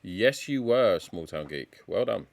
Yes, you were, Small Town Geek. Well done.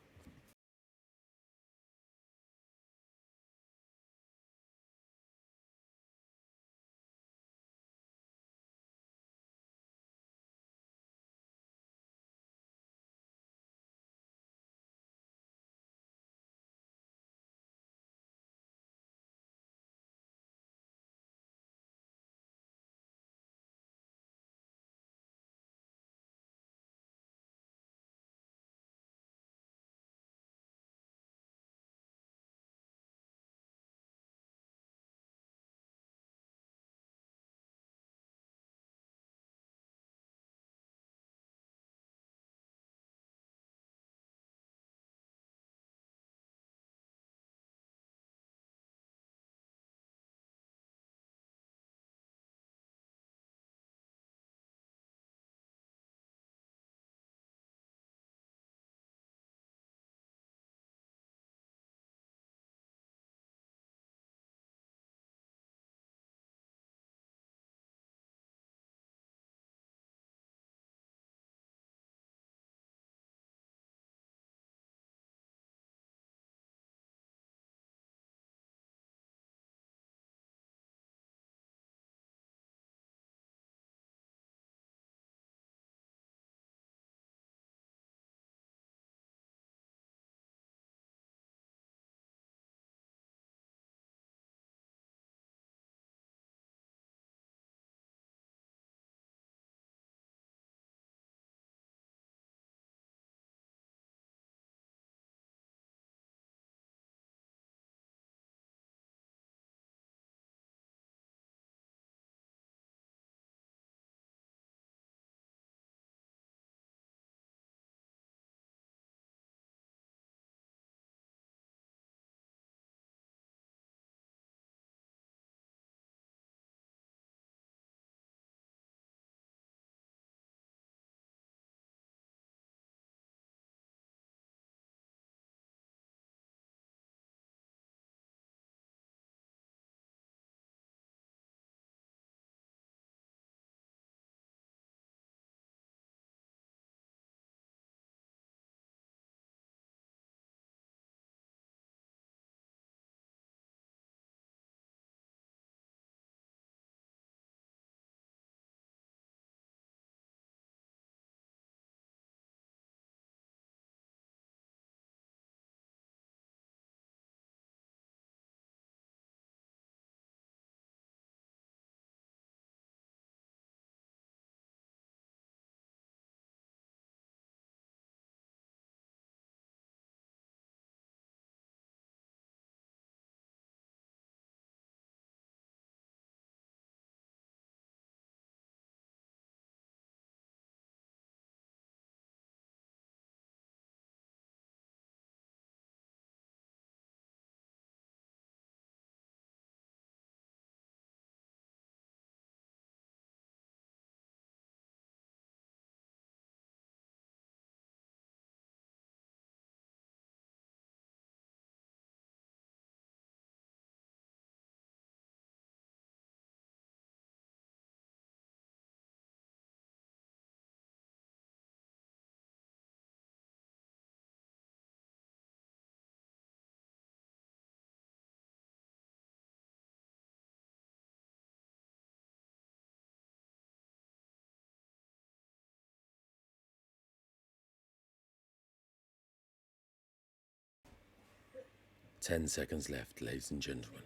Ten seconds left, ladies and gentlemen.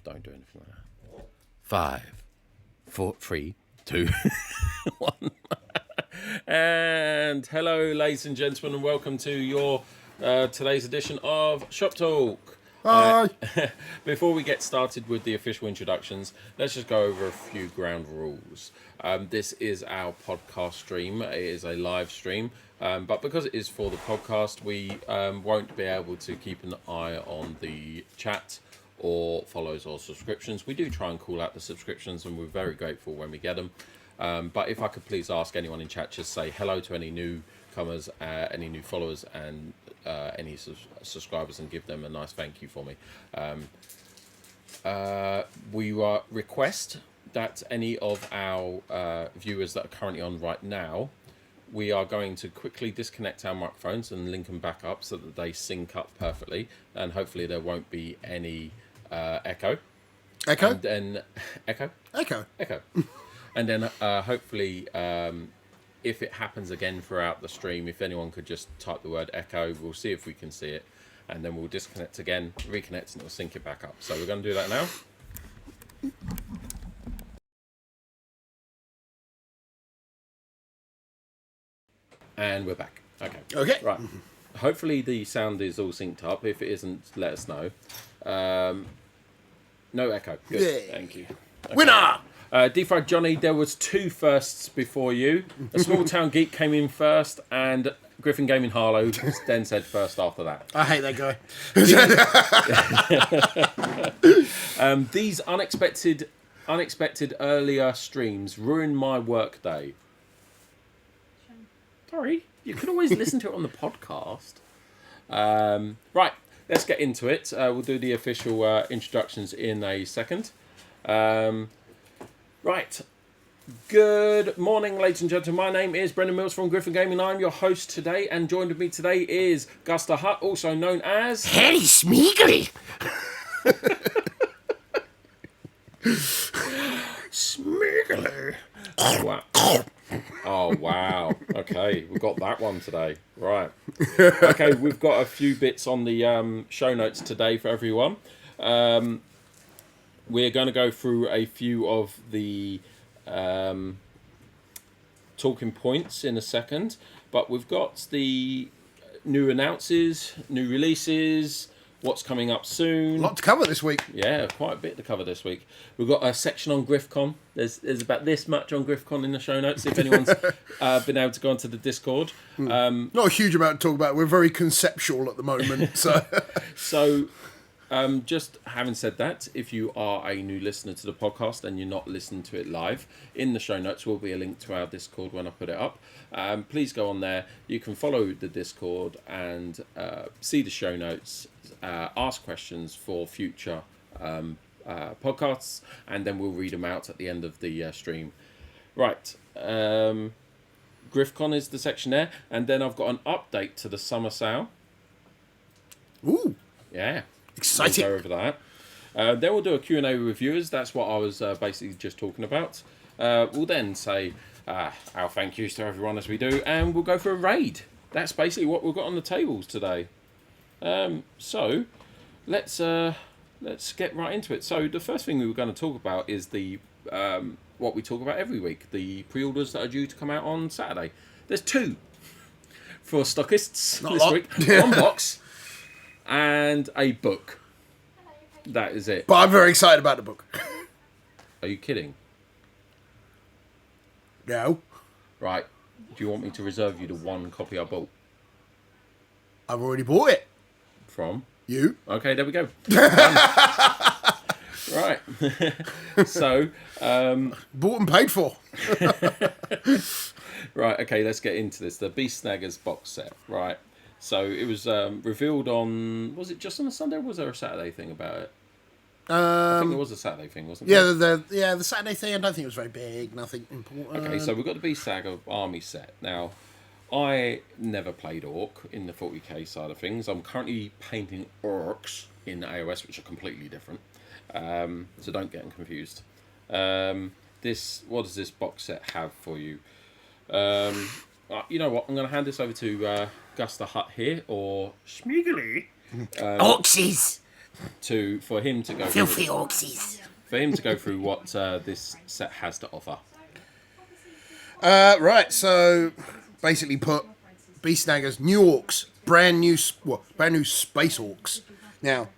Don't do anything like that. Five, four, three, two, one. And hello, ladies and gentlemen, and welcome to your today's edition of Shop Talk. Hi. Before we get started with the official introductions, let's just go over a few ground rules. This is our podcast stream. It is a live stream, but because it is for the podcast, we won't be able to keep an eye on the chat or follows or subscriptions. We do try and call out the subscriptions, and we're very grateful when we get them. But if I could please ask anyone in chat, just say hello to any newcomers, any new followers, and any subscribers, and give them a nice thank you for me. We request that any of our viewers that are currently on right now we are going to quickly disconnect our microphones and link them back up so that they sync up perfectly, and hopefully there won't be any echo. Echo? And then echo. And then hopefully, if it happens again throughout the stream, if anyone could just type the word echo, we'll see if we can see it, and then we'll disconnect again, reconnect, and it'll sync it back up. So we're going to do that now. And we're back. Okay. Right. Hopefully the sound is all synced up. If it isn't, let us know. No echo. Good. Yeah. Thank you. Okay. Winner! Defried Johnny, there was 2 firsts before you. A Small Town Geek came in first, and Griffin Gaming Harlow then said first after that. I hate that guy. These unexpected earlier streams ruined my work day. Sorry, you can always listen to it on the podcast. Right, let's get into it. We'll do the official introductions in a second. Right. Good morning, ladies and gentlemen. My name is Brendan Mills from Griffin Gaming. I'm your host today, and joined with me today is Gus the Hutt, also known as Harry Smeagol. Smeagol. Wow. Oh, wow. Okay, we've got that one today. Right. Okay, we've got a few bits on the show notes today for everyone. We're going to go through a few of the talking points in a second, but we've got the new announces, new releases, what's coming up soon. A lot to cover this week. Yeah, quite a bit to cover this week. We've got a section on GriffCon. There's about this much on GriffCon in the show notes, if anyone's been able to go onto the Discord. Not a huge amount to talk about. We're very conceptual at the moment. So just having said that, if you are a new listener to the podcast and you're not listening to it live, in the show notes will be a link to our Discord when I put it up. Please go on there. You can follow the Discord and see the show notes, ask questions for future podcasts, and then we'll read them out at the end of the stream. Right. GriffCon is the section there, and then I've got an update to the summer sale. Ooh. Yeah. Exciting. We'll go over that. Then we'll do a Q&A with reviewers. That's what I was basically just talking about. We'll then say our thank yous to everyone as we do, and we'll go for a raid. That's basically what we've got on the tables today. So let's get right into it. So the first thing we were going to talk about is the what we talk about every week, the pre-orders that are due to come out on Saturday. There's 2 for stockists this week. 1 box and a book. That is it. But I'm very excited about the book. Are you kidding? No. Right. Do you want me to reserve you the 1 copy I bought? I've already bought it. From? You. Okay, there we go. Right. So, bought and paid for. Right, okay, let's get into this. The Beast Snaggers box set. Right. So it was revealed on, was it just on a Sunday, or was there a Saturday thing about it? I think there was a Saturday thing, wasn't there? The Saturday thing, I don't think it was very big, nothing important. Okay, so we've got the Beast Saga Army set. Now, I never played Orc in the 40k side of things. I'm currently painting Orcs in AOS, which are completely different. So don't get them confused. What does this box set have for you? You know what? I'm going to hand this over to Gus the Hutt here, or Schmeagly. Orcsies! For him to go Filthy Orcsies. For him to go through what this set has to offer. Right, so basically put Beast Snaggers, new orcs, brand new space orcs. Now,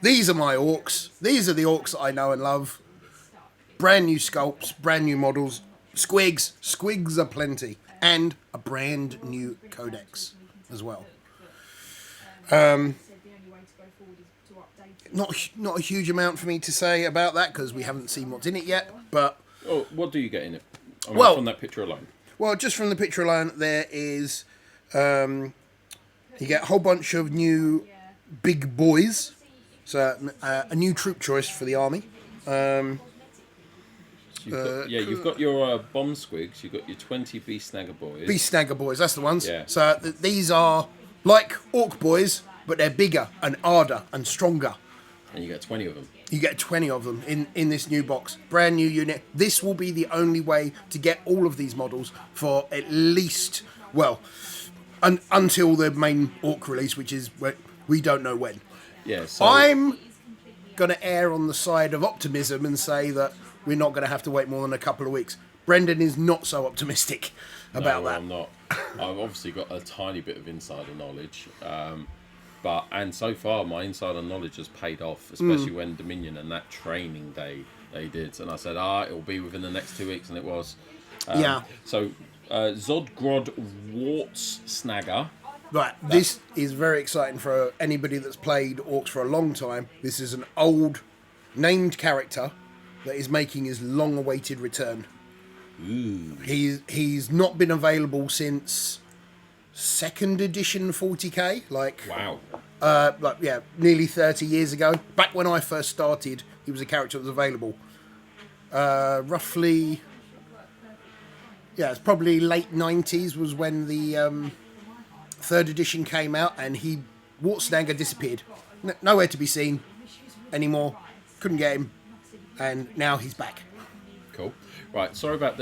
these are my orcs. These are the orcs that I know and love. Brand new sculpts, brand new models, squigs are plenty, and a brand new codex as well. Not a huge amount for me to say about that because we haven't seen what's in it yet. But what do you get in it? From that picture alone. Well, just from the picture alone, there is you get a whole bunch of new big boys. So a new troop choice for the army. You've got your bomb squigs. You've got your 20 beast snagger boys. Beast Snagger boys, that's the ones. Yeah. So these are like Orc boys, but they're bigger and harder and stronger. And you get 20 of them. You get 20 of them in this new box. Brand new unit. This will be the only way to get all of these models for at least, well, until the main Orc release, which is, we don't know when. Yeah, so... I'm going to err on the side of optimism and say that we're not going to have to wait more than a couple of weeks. Brendan is not so optimistic about that. I'm not. I've obviously got a tiny bit of insider knowledge. And so far, my insider knowledge has paid off, especially when Dominion and that training day they did. And I said, it'll be within the next 2 weeks, and it was. So, Zodgrod Warts Snagger. Right, this is very exciting for anybody that's played Orcs for a long time. This is an old named character that is making his long-awaited return. Ooh. He's not been available since 2nd edition 40k, Wow. nearly 30 years ago. Back when I first started, he was a character that was available. Roughly, it's probably late 90s was when the 3rd edition came out, and Wartsnagger disappeared. Nowhere to be seen anymore. Couldn't get him, and now he's back. Cool. Right, sorry about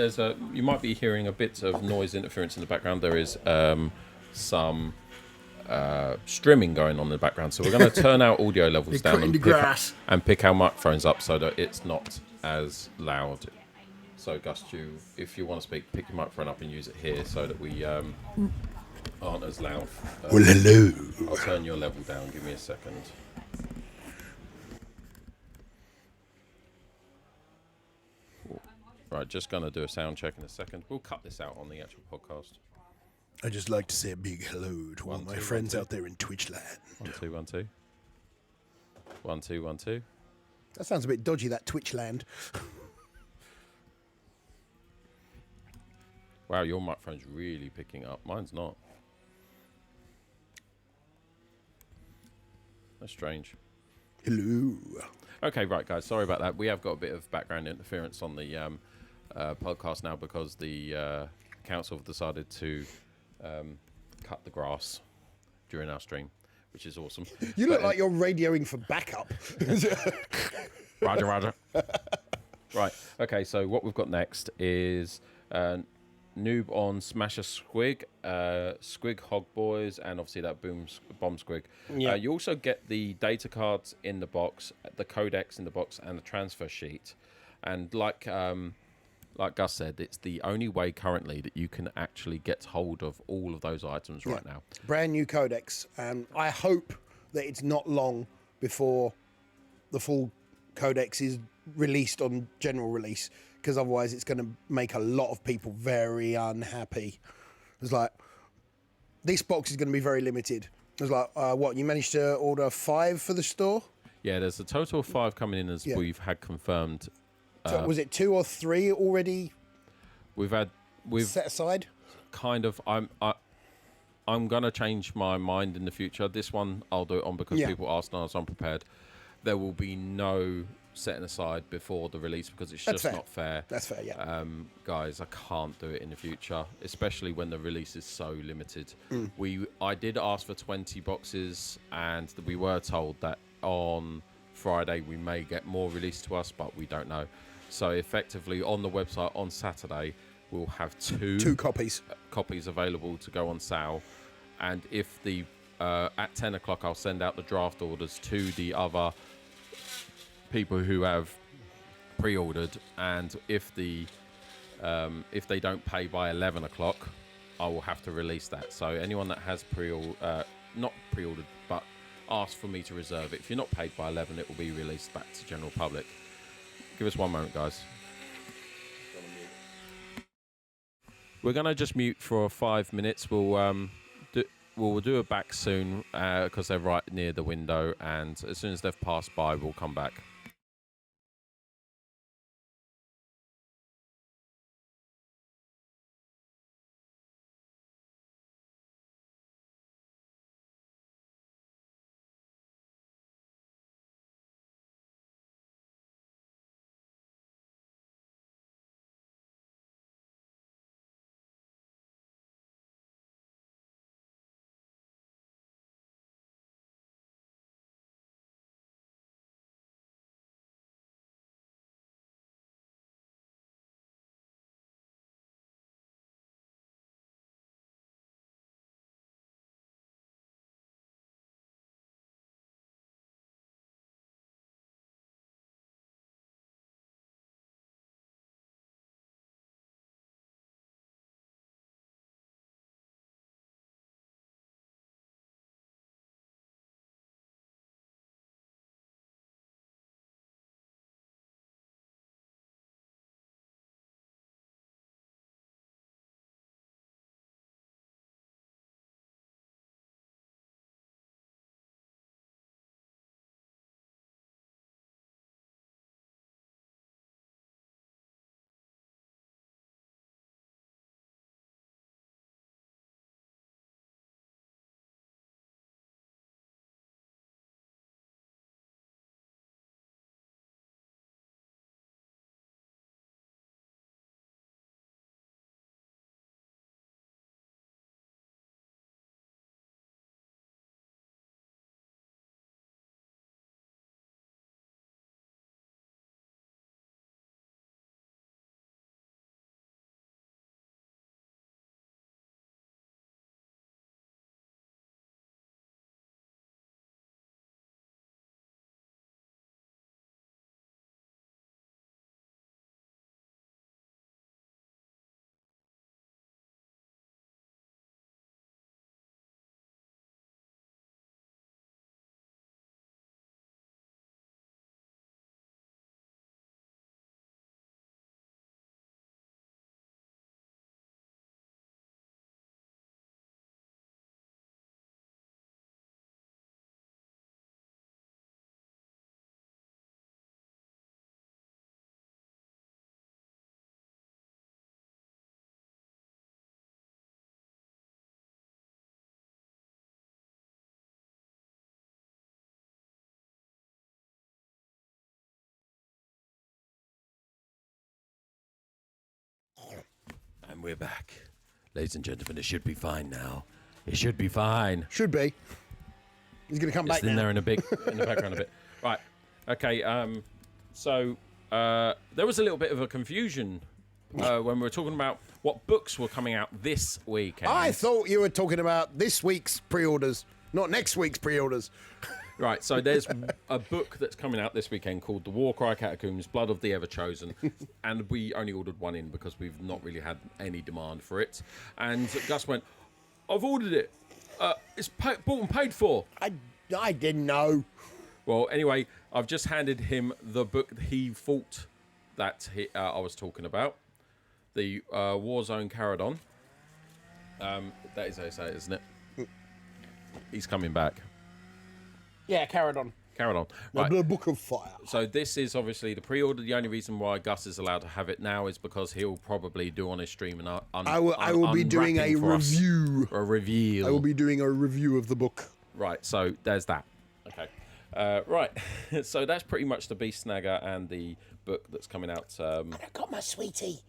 you might be hearing a bit of noise interference in the background. There is some streaming going on in the background, so we're going to turn our audio levels down and pick our microphones up so that it's not as loud. So Gus, if you want to speak, pick your microphone up and use it here so that we aren't as loud. Well, hello. I'll turn your level down. Give me a second. Right, just going to do a sound check in a second. We'll cut this out on the actual podcast. I'd just like to say a big hello to all my friends out there in Twitch land. 1 2 1 2. 1 2 1 2. That sounds a bit dodgy, that Twitch land. Wow, your microphone's really picking up. Mine's not. That's strange. Hello. Okay, right, guys. Sorry about that. We have got a bit of background interference on the podcast now because the council have decided to cut the grass during our stream, which is awesome. You look like you're radioing for backup. Roger. Right. Okay. So what we've got next is noob on Smasher Squig, Squig Hog Boys, and obviously that Bomb Squig. Yeah. You also get the data cards in the box, the codex in the box, and the transfer sheet. And like Gus said, it's the only way currently that you can actually get hold of all of those items right now. Brand new codex, and I hope that it's not long before the full codex is released on general release, because otherwise it's going to make a lot of people very unhappy. It's like, this box is going to be very limited. It's like, you managed to order 5 for the store? Yeah, there's a total of 5 coming in as we've had confirmed. So was it 2 or 3 already? We've set aside. Kind of. I'm gonna change my mind in the future. This one I'll do it on because people asked and I was unprepared. There will be no setting aside before the release because it's just not fair. That's fair, yeah. Guys, I can't do it in the future, especially when the release is so limited. I did ask for 20 boxes, and we were told that on Friday we may get more released to us, but we don't know. So effectively, on the website on Saturday, we'll have two copies available to go on sale. And if at 10 o'clock, I'll send out the draft orders to the other people who have pre-ordered. And if they don't pay by 11 o'clock, I will have to release that. So anyone that has not pre-ordered, but asked for me to reserve it, if you're not paid by 11, it will be released back to general public. Give us one moment, guys. We're gonna just mute for 5 minutes. We'll do it back soon because they're right near the window, and as soon as they've passed by, we'll come back. we're back. Ladies and gentlemen, it should be fine now. It should be fine. Should be. He's going to come back It's in now. there in the background a bit. Right. Okay. So there was a little bit of a confusion when we were talking about what books were coming out this weekend. I thought you were talking about this week's pre-orders, not next week's pre-orders. Right, so there's a book that's coming out this weekend called The Warcry Catacombs, Blood of the Ever-Chosen, and we only ordered one in because we've not really had any demand for it. And Gus went, I've ordered it. It's bought and paid for. I didn't know. Well, anyway, I've just handed him the book that he thought that I was talking about, the Warzone Caradon. That is how you say it, isn't it? He's coming back. Yeah, Caradon. Right. The Book of Fire. So this is obviously the pre-order. The only reason why Gus is allowed to have it now is because he'll probably do on his stream and I will be doing a review. A reveal. I will be doing a review of the book. Right, so there's that. Okay. Right, so that's pretty much the Beast Snagger and the book that's coming out. And I got my sweetie.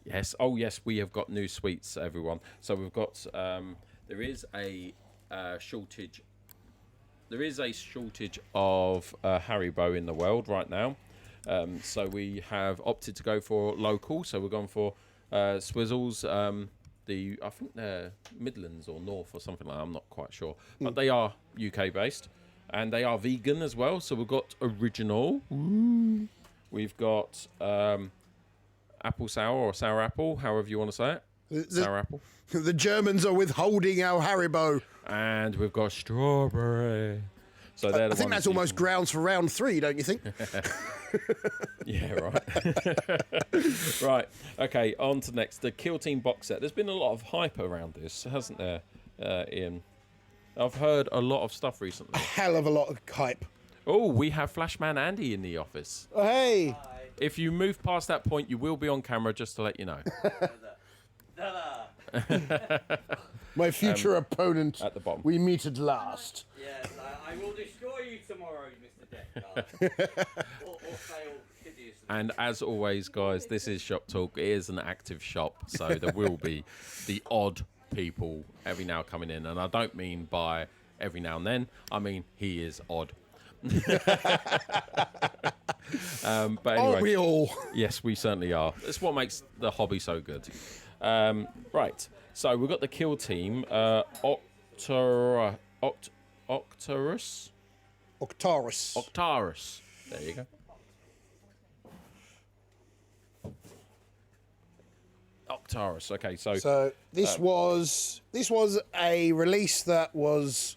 Yes. Oh, yes, we have got new sweets, everyone. So we've got... there is a shortage... There is a shortage of Haribo in the world right now. So we have opted to go for local. So we're going for Swizzles. I think they're Midlands or North or something like that. I'm not quite sure. But they are UK based. And they are vegan as well. So we've got original. Ooh. We've got apple sour or sour apple, however you want to say it. Sour apple. The Germans are withholding our Haribo. And we've got strawberry. So they're I think that's almost grounds for round 3, don't you think? Yeah, right. Right. Okay, on to next. The Kill Team box set. There's been a lot of hype around this, hasn't there, Ian? I've heard a lot of stuff recently. A hell of a lot of hype. Oh, we have Flashman Andy in the office. Oh, hey. Hi. If you move past that point, you will be on camera, just to let you know. My future opponent. At the bottom. We meet at last. Yes, I will destroy you tomorrow, Mr. Deathguard. or fail hideously. And as always, guys, this is Shop Talk. It is an active shop, so there will be the odd people every now coming in. And I don't mean by every now and then. I mean, he is odd. But anyway, Aren't we all? yes, we certainly are. That's what makes the hobby so good. Right, so we've got the Kill Team. Octarus. Octarus. There you go. Octarus. Okay, So this was a release that was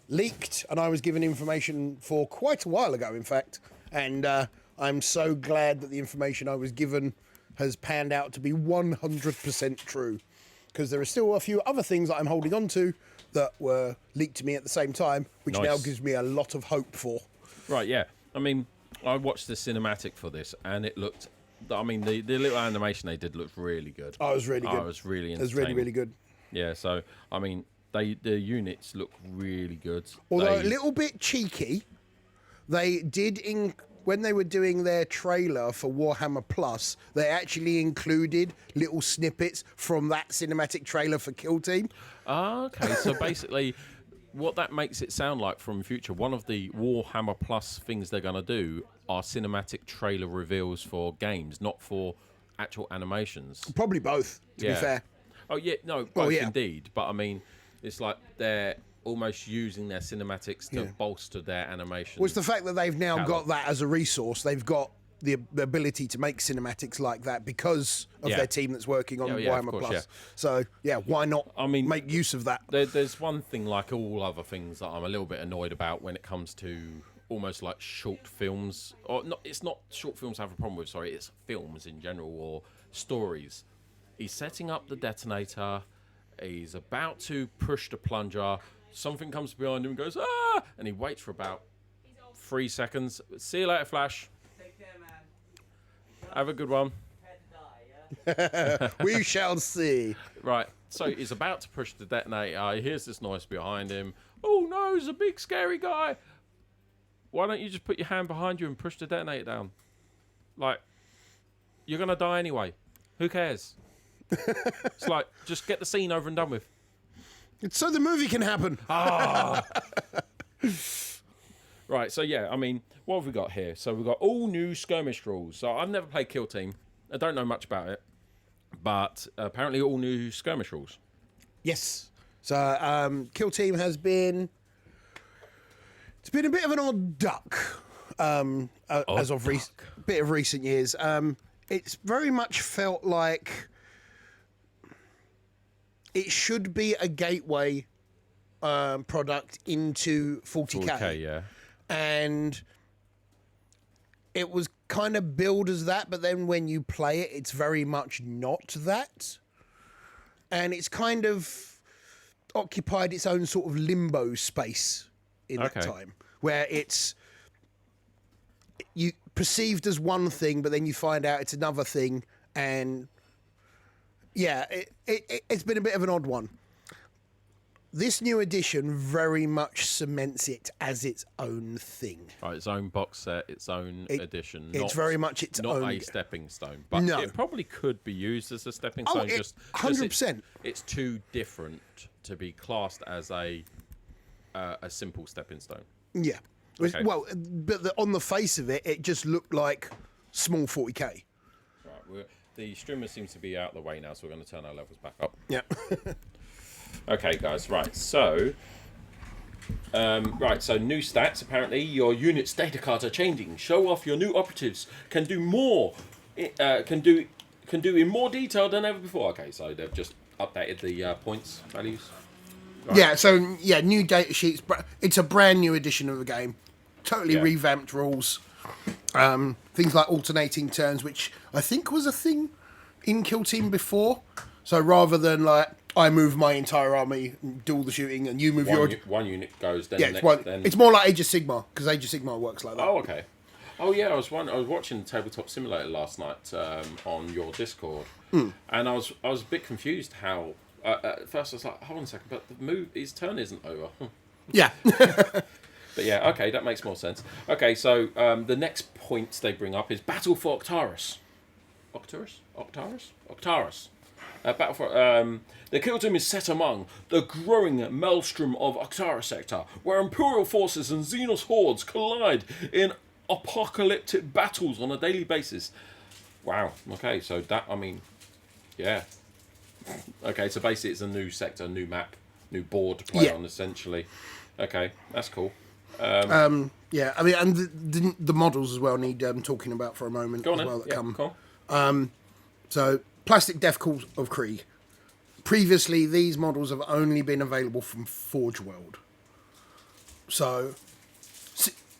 leaked, and I was given information for quite a while ago, in fact. And I'm so glad that the information I was given has panned out to be 100% true, because there are still a few other things that I'm holding on to that were leaked to me at the same time, which Nice. now gives me a lot of hope for. right, yeah. I mean, I watched the cinematic for this, and it looked. I mean, the little animation they did looked really good. Oh, it was really good. It was really It was really, entertaining. really good. Yeah, so I mean, the units look really good. Although They- a little bit cheeky, they did when they were doing their trailer for Warhammer Plus, they actually included little snippets from that cinematic trailer for Kill Team. Okay, so basically, what that makes it sound like from future, one of the Warhammer Plus things they're going to do are cinematic trailer reveals for games, not for actual animations. Probably both, to be fair. Oh yeah, no, both yeah. indeed. But I mean, it's like they're almost using their cinematics to bolster their animation. Well, it's the fact that they've now Catalog. got that as a resource. They've got the ability to make cinematics like that because of Yeah. their team that's working on Yeah, of Warhammer course, Plus. yeah. So, yeah, why not make use of that? There's one thing, like all other things, that I'm a little bit annoyed about when it comes to almost like short films. Or not, it's not short films I have a problem with, sorry, it's films in general or stories. He's setting up the detonator, he's about to push the plunger, something comes behind him and goes, ah! And he waits for about 3 seconds. See you later, Flash. Take care, man. Have a good one. Prepare to die, yeah? We shall see. Right, so he's about to push the detonator. He hears this noise behind him. Oh no, there's a big scary guy. Why don't you just put your hand behind you and push the detonator down? Like, you're going to die anyway. Who cares? It's like, just get the scene over and done with. It's so the movie can happen. Right, so yeah, I mean, what have we got here? So we've got all new skirmish rules. So I've never played Kill Team. I don't know much about it. But apparently all new skirmish rules. Yes. So Kill Team has been... It's been a bit of an odd duck as of bit of recent years. It's very much felt like it should be a gateway product into 40K. 40K, yeah. And it was kind of billed as that, but then when you play it, it's very much not that. And it's kind of occupied its own sort of limbo space in that time, where it's you perceived as one thing, but then you find out it's another thing, and yeah, it's been a bit of an odd one. This new edition very much cements it as its own thing. Right, its own box set, its own edition. It's very much its own. Not a stepping stone, but it probably could be used as a stepping stone. 100%. It's too different to be classed as a simple stepping stone. Yeah. Okay. Well, but on the face of it, it just looked like small 40K. Right, the streamer seems to be out of the way now, so we're going to turn our levels back up. Yeah. Okay, guys. Right. So, So new stats. Apparently, your unit's data cards are changing. Show off your new operatives. Can do more. Can do in more detail than ever before. Okay, so they've just updated the points values. Right. Yeah. So yeah, new data sheets. It's a brand new edition of the game. Totally revamped rules. Things like alternating turns, which I think was a thing in Kill Team before. So rather than like I move my entire army, and do all the shooting, and you move one unit goes. Then it's more like Age of Sigmar, because Age of Sigmar works like that. Oh, okay. Oh yeah, I was watching Tabletop Simulator last night on your Discord, and I was a bit confused how at first I was like, hold on a second, but his turn isn't over. Yeah. But yeah, okay, that makes more sense. Okay, so the next points they bring up is Battle for Octarus. Octarus. Battle for the Kill Team is set among the growing maelstrom of Octarus sector, where Imperial forces and Xenos hordes collide in apocalyptic battles on a daily basis. Wow. Okay, so yeah. Okay, so basically it's a new sector, new map, new board to play on, essentially. Okay, that's cool. Yeah, I mean, and the models as well need talking about for a moment come. So, Plastic Death Call of Krieg. Previously, these models have only been available from Forge World. So,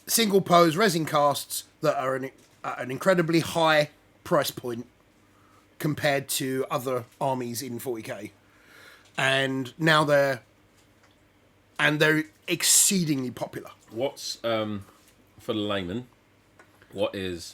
single pose resin casts that are at an incredibly high price point compared to other armies in 40k, and now they're exceedingly popular. What's for the layman? What is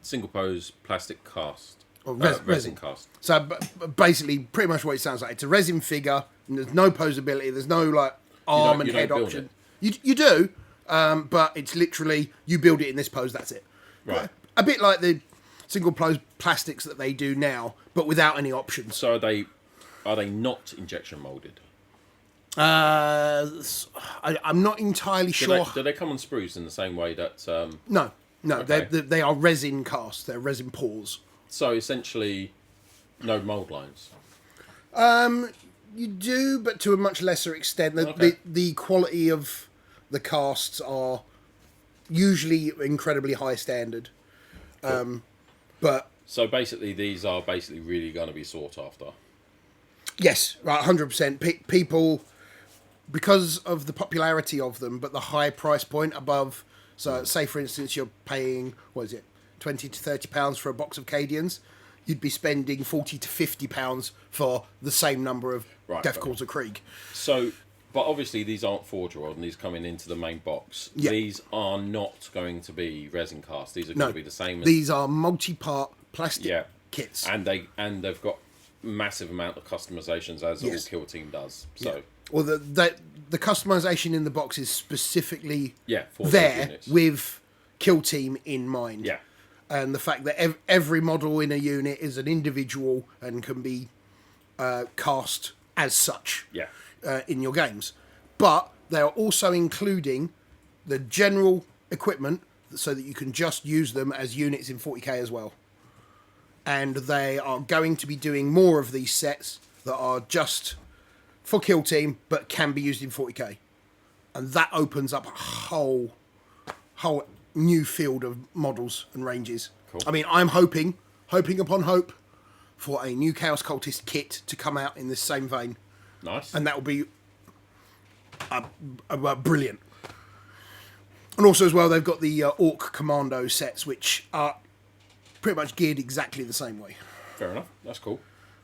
single pose plastic cast? Or resin cast. So basically, pretty much what it sounds like. It's a resin figure, and there's no posability. There's no like arm and head option. You do, but it's literally you build it in this pose. That's it. Right. A bit like the single pose plastics that they do now, but without any options. So are they not injection molded? I'm not entirely sure. Do they come on sprues in the same way that? No. Okay. They are resin casts. They're resin pours. So essentially, no mold lines. You do, but to a much lesser extent. The quality of the casts are usually incredibly high standard. Cool. But so basically, these are really going to be sought after. Yes, right, 100%. People, because of the popularity of them, but the high price point above. So, say for instance, you're paying £20 to £30 for a box of Cadians. You'd be spending £40 to £50 for the same number of Death Calls of Krieg. So, but obviously these aren't Forge World, and these coming into the main box. Yeah. These are not going to be resin cast. These are going to be the same. These are multi-part plastic kits, and they've got massive amount of customizations as all Kill Team does. So, well, the customization in the box is specifically for there with Kill Team in mind. Yeah. and the fact that every model in a unit is an individual and can be cast as such Yeah. in your games. But they are also including the general equipment so that you can just use them as units in 40k as well. And they are going to be doing more of these sets that are just for Kill Team but can be used in 40k. And that opens up a whole new field of models and ranges. Cool. I mean, I'm hoping upon hope for a new Chaos Cultist kit to come out in this same vein. Nice. And that will be brilliant. And also as well, they've got the Orc Commando sets, which are pretty much geared exactly the same way. Fair enough. That's cool.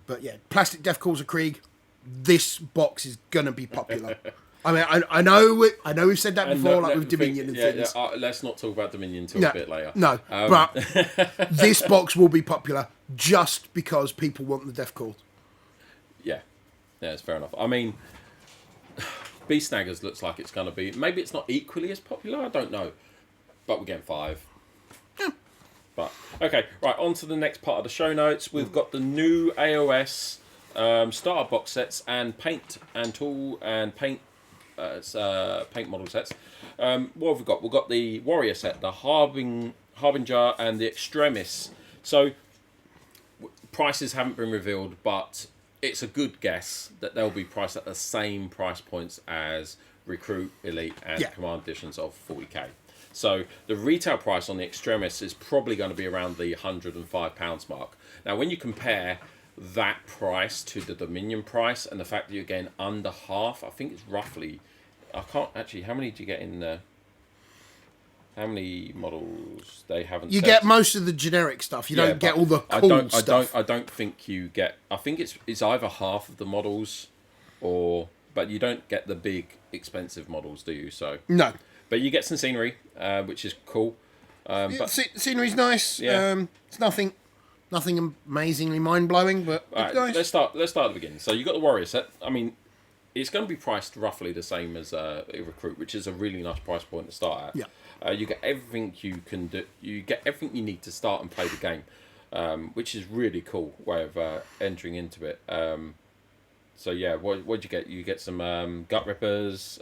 But yeah, Plastic Death Calls of Krieg, this box is going to be popular. I mean, I know we've said that before, like with Dominion and things. Yeah, let's not talk about Dominion until a bit later. No, but this box will be popular just because people want the Death Call. Yeah, it's fair enough. I mean, Beast Snaggers looks like it's going to be... Maybe it's not equally as popular, I don't know. But we're getting 5. Yeah. But, okay, right, on to the next part of the show notes. We've got the new AOS starter box sets and paint and tool and paint model sets. What have we got? We've got the Warrior set, the Harbinger and the Extremis. So, prices haven't been revealed, but it's a good guess that they'll be priced at the same price points as Recruit, Elite and Command editions of 40k. So the retail price on the Extremis is probably going to be around the £105 mark. Now, when you compare that price to the Dominion price and the fact that you're getting under half, I think it's roughly... I can't actually... How many do you get in there? How many models they haven't You said? get most of the generic stuff. You don't get all the cool stuff. I don't think you get... I think it's either half of the models or... But you don't get the big, expensive models, do you? So No. But you get some scenery, which is cool. But scenery's nice. Yeah. It's nothing amazingly mind-blowing, but it's nice. Let's start at the beginning. So you got the Warrior set. I mean, it's going to be priced roughly the same as a Recruit, which is a really nice price point to start at. Yeah. You get everything you can do. You get everything you need to start and play the game, which is really cool way of entering into it. So yeah, what'd you get? You get some Gut Rippers.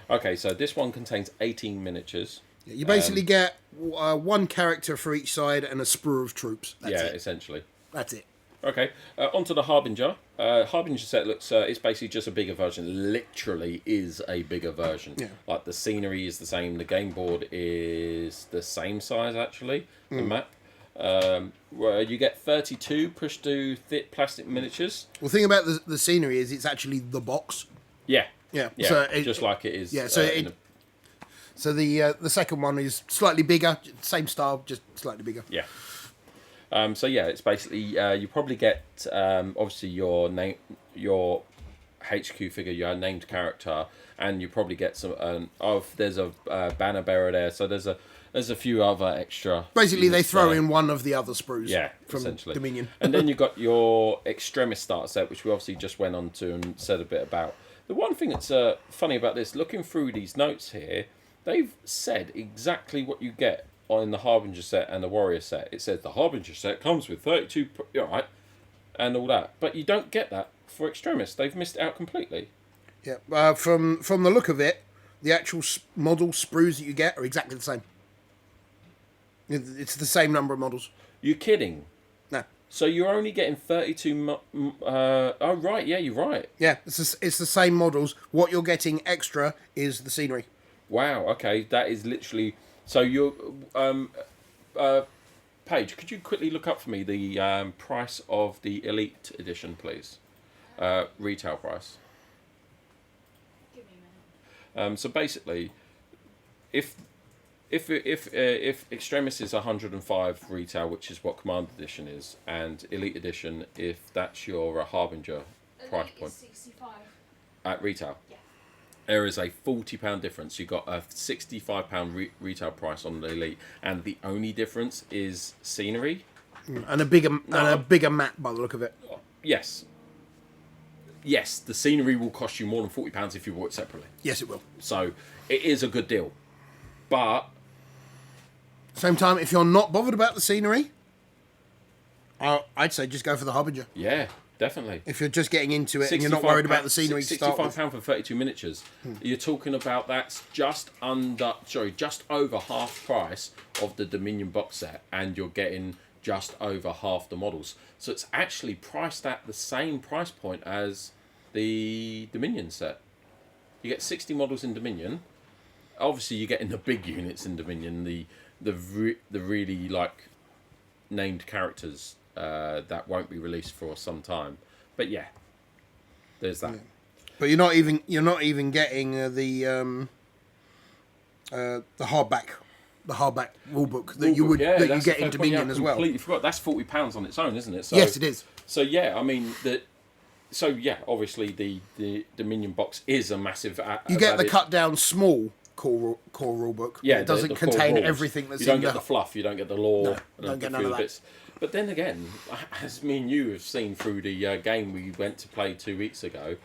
Okay, so this one contains 18 miniatures. You basically get one character for each side and a sprue of troops. That's it. Essentially. That's it. Okay, onto the Harbinger. Harbinger set looks, it's basically just a bigger version. Literally is a bigger version. Yeah. Like the scenery is the same, the game board is the same size actually, the map. Where you get 32 push to thick plastic miniatures. Well, the thing about the scenery is it's actually the box. Yeah. Yeah. Yeah, So just like it is. Yeah, so the second one is slightly bigger, same style, just slightly bigger. Yeah. So yeah, it's basically you probably get obviously your name, your HQ figure, your named character, and you probably get some. There's a banner bearer there, so there's a few other extra. Basically, they throw in one of the other sprues. Yeah, from essentially. Dominion. And then you've got your Extremis starter set, which we obviously just went on to and said a bit about. The one thing that's funny about this, looking through these notes here, they've said exactly what you get on the Harbinger set and the Warrior set. It says the Harbinger set comes with 32, right, and all that. But you don't get that for Extremis. They've missed it out completely. Yeah, from the look of it, the actual model sprues that you get are exactly the same. It's the same number of models. You're kidding? No. So you're only getting 32... oh, right, yeah, you're right. Yeah, it's the same models. What you're getting extra is the scenery. Wow, okay, that is literally... So you're... Paige, could you quickly look up for me the price of the Elite Edition, please? Retail price. Give me a minute. So basically, if Extremis is 105 retail, which is what Command Edition is, and Elite Edition, if that's your Harbinger price point 65. at retail, Yeah. there is a £40 difference. You got a £65 retail price on the Elite, and the only difference is scenery And a bigger map by the look of it. Yes. Yes, the scenery will cost you more than £40 if you bought it separately. Yes, it will. So it is a good deal, but Same time, if you're not bothered about the scenery, I'd say just go for the Harbinger. Yeah, definitely. If you're just getting into it and you're not worried about the scenery to start with. £65 for 32 miniatures. You're talking about that's just over half price of the Dominion box set, and you're getting just over half the models. So it's actually priced at the same price point as the Dominion set. You get 60 models in Dominion. Obviously, you're getting the big units in Dominion, the really like named characters that won't be released for some time. But yeah, there's that. But you're not even getting the hardback rulebook that you get in Dominion as well. I completely forgot. That's £40 on its own, isn't it? So, yes, it is. So yeah, I mean obviously the Dominion box is a massive. You get the cut down small core rulebook. Yeah, it doesn't contain everything that's in you don't get the fluff. You don't get the lore. No, don't get none of that. Bits. But then again, as me and you have seen through the game we went to play 2 weeks ago,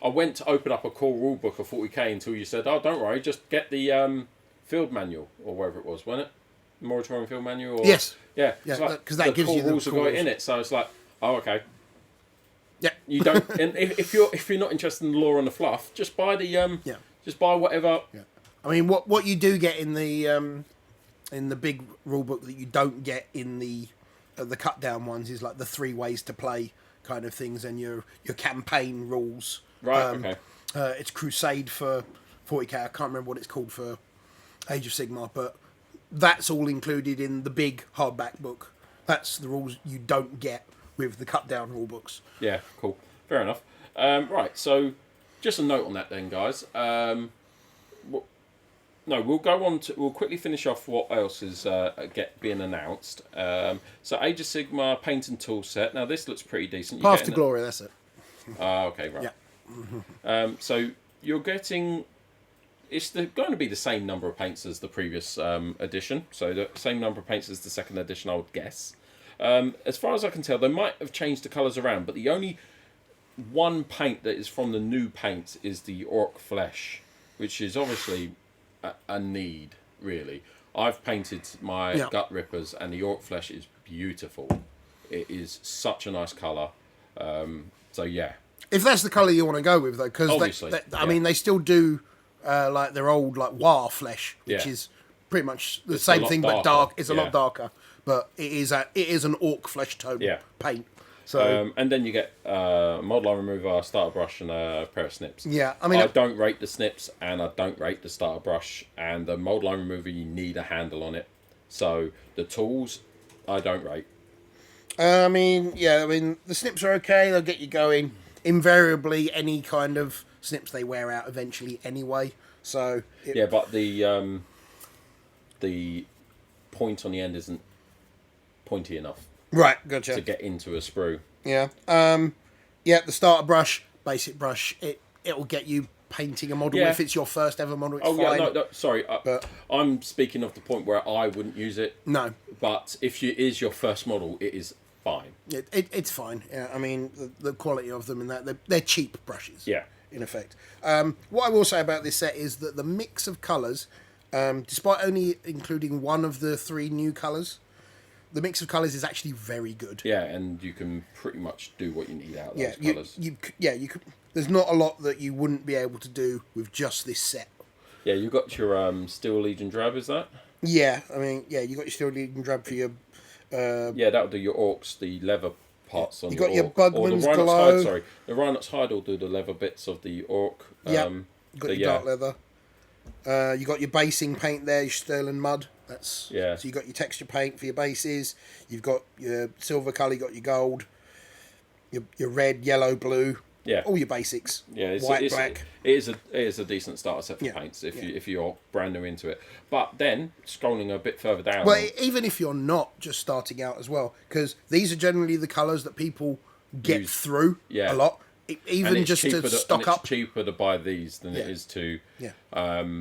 I went to open up a core rulebook of 40k until you said, "Oh, don't worry, just get the field manual or whatever it was, wasn't it? Moratorium field manual." Or, yes. Yeah. Yeah, like, because that gives you the rules have got it in it. So it's like, oh, okay. Yeah. You don't. And if you're not interested in the lore and the fluff, just buy the Just buy whatever. Yeah. I mean, what you do get in the big rulebook that you don't get in the cut down ones is like the 3 ways to play kind of things and your campaign rules. Right. Okay. It's Crusade for 40k. I can't remember what it's called for Age of Sigmar, but that's all included in the big hardback book. That's the rules you don't get with the cut down rule books. Yeah. Cool. Fair enough. Right. So, just a note on that then, guys. No, we'll go on to. We'll quickly finish off what else is being announced. So, Age of Sigmar paint and tool set. Now, this looks pretty decent. Path to Glory. That's it. Okay, right. Yeah. So you're getting. It's going to be the same number of paints as the previous edition. So the same number of paints as the second edition, I would guess. As far as I can tell, they might have changed the colours around, but the only one paint that is from the new paint is the Orc Flesh, which is obviously a need, really. I've painted my Gut Rippers, and the Orc Flesh is beautiful. It is such a nice colour. So yeah. If that's the colour you want to go with, though, because I mean, they still do like their old like War Flesh, which is pretty much the same thing but dark. It's a lot darker, but it is an Orc Flesh tone paint. So and then you get mod line remover, starter brush, and a pair of snips. Yeah, I mean, I don't rate the snips, and I don't rate the starter brush, and the mold line remover, you need a handle on it. So the tools, I don't rate. I mean, the snips are okay. They'll get you going. Invariably, any kind of snips they wear out eventually anyway. So but the point on the end isn't pointy enough. Right, gotcha. To get into a sprue. Yeah. The starter brush, basic brush, it'll get you painting a model. If it's your first ever model, it's fine. No, sorry. I'm speaking of the point where I wouldn't use it. No. But if it is your first model, it is fine. It's fine. Yeah, I mean, the quality of them and that, they're cheap brushes. Yeah. In effect. What I will say about this set is that the mix of colours, despite only including one of the 3 new colours, the mix of colours is actually very good. Yeah, and you can pretty much do what you need out of those colours. You could. There's not a lot that you wouldn't be able to do with just this set. Yeah, you got your Steel Legion Drab, is that? Yeah, I mean, you got your Steel Legion Drab for your... that'll do your orcs, the leather parts on you your got your orc. Bugman's or the Glow. Hide, sorry. The Rhinox Hide will do the leather bits of the orc. You got your dark leather. You got your basing paint there, your Sterling Mud. So you got your texture paint for your bases. You've got your silver colour. You got your gold, your red, yellow, blue. Yeah, all your basics. Yeah, white, black. It is a decent starter set for paints if you're brand new into it. But then scrolling a bit further down. Well, even if you're not just starting out as well, because these are generally the colours that people get through a lot. Even just to stock up. It's cheaper to buy these than it is to. Yeah.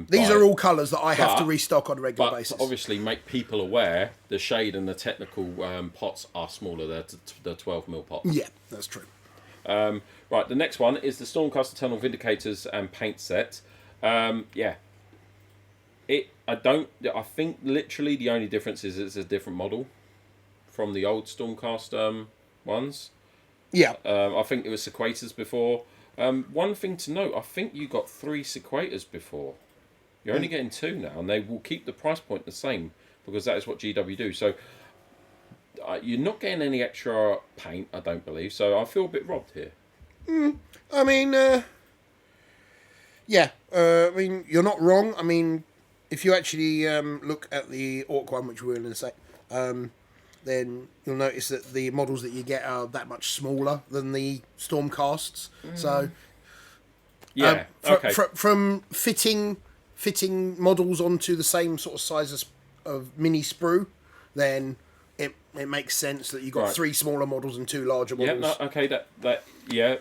These are all colours that I have to restock on a regular basis. But obviously, make people aware the shade and the technical pots are smaller. They're the 12mm pots. Yeah, that's true. Right, the next one is the Stormcast Eternal Vindicators and paint set. I think literally the only difference is it's a different model from the old Stormcast ones. Yeah. I think it was Sequators before. One thing to note, I think you got 3 Sequators before. You're only getting 2 now, and they will keep the price point the same because that is what GW do. So you're not getting any extra paint, I don't believe. So I feel a bit robbed here. I mean, yeah. I mean, you're not wrong. I mean, if you actually look at the Orc one, which we're going to say, then you'll notice that the models that you get are that much smaller than the Stormcasts. So, Yeah, okay. From fitting models onto the same sort of size of mini sprue, then it makes sense that you've got Right. 3 smaller models and 2 larger Yeah, models. no, okay, yeah.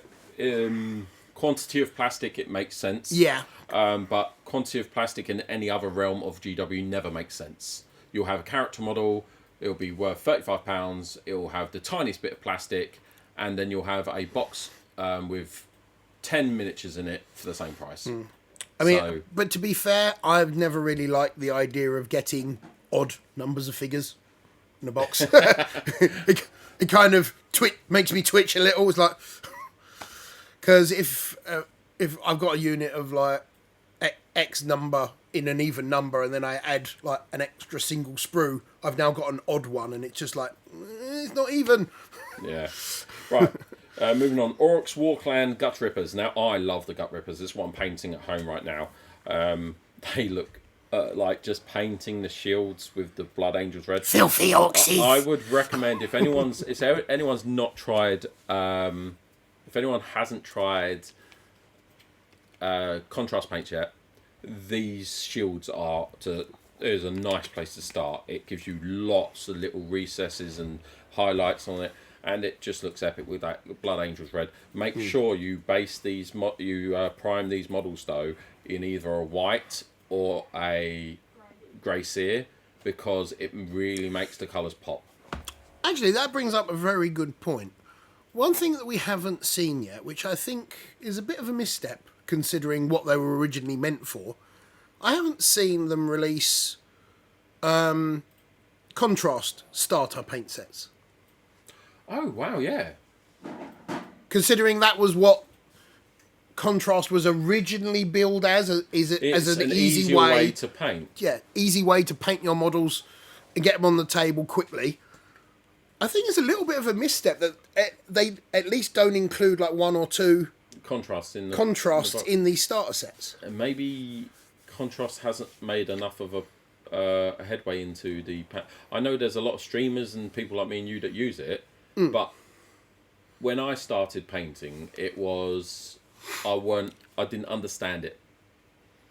Quantity of plastic, it makes sense. Yeah. But quantity of plastic in any other realm of GW never makes sense. You'll have a character model, it'll be worth £35, it'll have the tiniest bit of plastic, and then you'll have a box with 10 miniatures in it for the same price. I mean, but to be fair, I've never really liked the idea of getting odd numbers of figures in a box. it kind of makes me twitch a little. It's like, because if I've got a unit of like X number in an even number, and then I add like an extra single sprue, I've now got an odd one, and it's just like it's not even. Yeah. Right. Moving on. Orcs, Warclan, Gut Rippers. Now, I love the Gut Rippers. This is what I'm painting at home right now. They look like just painting the shields with the Blood Angels red. Filthy Orcsies. I would recommend if anyone's not tried, if anyone hasn't tried contrast paints yet, these shields is a nice place to start. It gives you lots of little recesses and highlights on it, and it just looks epic with that Blood Angels red. Make sure you base these prime these models though in either a white or a grey sear, because it really makes the colours pop. Actually, that brings up a very good point. One thing that we haven't seen yet, which I think is a bit of a misstep considering what they were originally meant for, I haven't seen them release contrast starter paint sets. Oh wow, yeah. Considering that was what contrast was originally billed as, as an easy way to paint. Yeah, easy way to paint your models and get them on the table quickly. I think it's a little bit of a misstep that they at least don't include like 1 or 2 contrast in these starter sets. And maybe contrast hasn't made enough of a headway into the. I know there's a lot of streamers and people like me and you that use it, but when I started painting, it was I didn't understand it.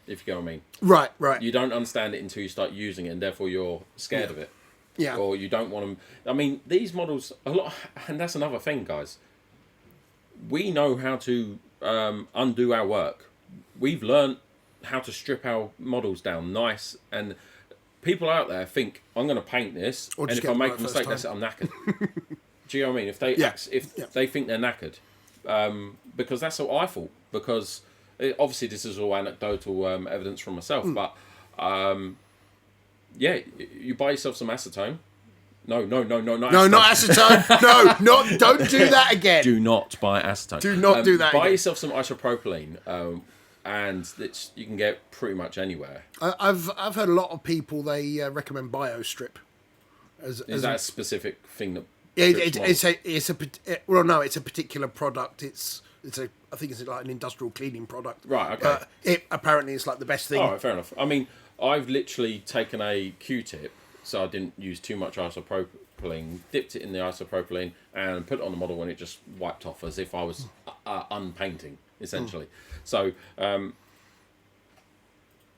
If you get what I mean. Right. You don't understand it until you start using it, and therefore you're scared of it. Yeah. Or you don't want them. I mean, these models a lot, and that's another thing, guys. We know how to undo our work. We've learned how to strip our models down nice, and people out there think I'm going to paint this, and if I make a mistake, that's it. I'm knackered. Do you know what I mean? If they think they're knackered, because that's what I thought. Because obviously this is all anecdotal evidence from myself, but yeah, you buy yourself some acetone. No, not acetone. No, don't do that again. Do not buy acetone. Do not do that Buy again. yourself some isopropylene, and you can get pretty much anywhere. I've heard a lot of people, they recommend BioStrip. Is that a specific thing that? It's a particular product. I think it's like an industrial cleaning product. Right. Okay. Apparently it's like the best thing. All right. Fair enough. I mean, I've literally taken a Q-tip, so I didn't use too much isopropylene, dipped it in the isopropylene, and put it on the model, and it just wiped off as if I was unpainting, essentially. So,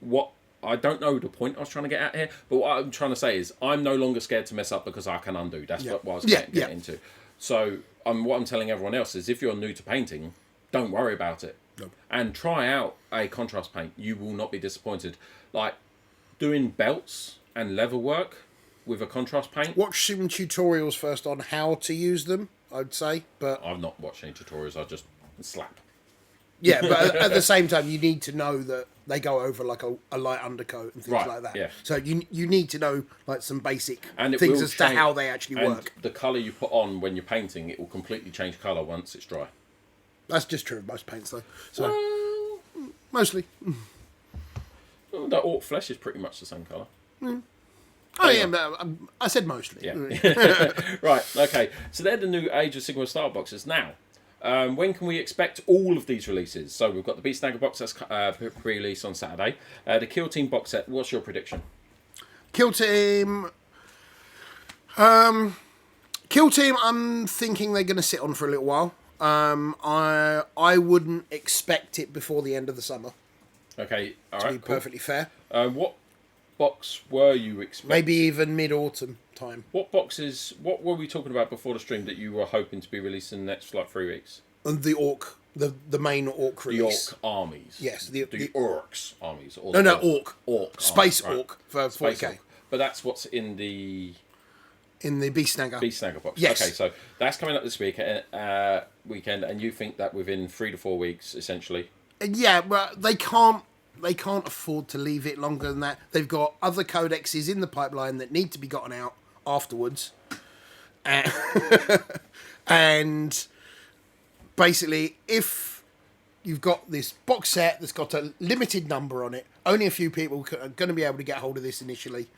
what I don't know the point I was trying to get at here, but what I'm trying to say is I'm no longer scared to mess up because I can undo. That's what I was getting into. So, what I'm telling everyone else is if you're new to painting, don't worry about it. No. And try out a contrast paint. You will not be disappointed. Like, doing belts and leather work with a contrast paint. Watch some tutorials first on how to use them, I'd say. But I've not watched any tutorials. I just slap. yeah, but at the same time, you need to know that they go over like a light undercoat and things Right, like that. yeah. So you need to know like some basic And it things will as to change- how they actually and work. the colour you put on when you're painting, it will completely change colour once it's dry. That's just true of most paints though. So Well, mostly. the orc flesh is pretty much the same colour. Oh yeah, I said mostly. Yeah. Right, okay. So they're the new Age of Sigmar starter boxes. Now, when can we expect all of these releases? So we've got the Beast Snagger box that's pre-released on Saturday. The Kill Team box set, what's your prediction? Kill Team. Kill Team. I'm thinking they're going to sit on for a little while. I wouldn't expect it before the end of the summer. Okay, all To right, be cool. perfectly fair. What box were you expecting? Maybe even mid-autumn time. What boxes, what were we talking about before the stream that you were hoping to be released in the next, like, 3 weeks? And the orc, the main orc The release. orc armies. Yes, The the orcs armies. Or No, the orc. Orc. Space armies, right. orc for Space 40k. orc. But that's what's in the In the Beast Snagger. Beast Snagger box. Yes. Okay, so that's coming up this weekend, and you think that within 3 to 4 weeks, essentially. Yeah, but they can't afford to leave it longer than that. They've got other codexes in the pipeline that need to be gotten out afterwards. And basically, if you've got this box set that's got a limited number on it, only a few people are going to be able to get hold of this initially,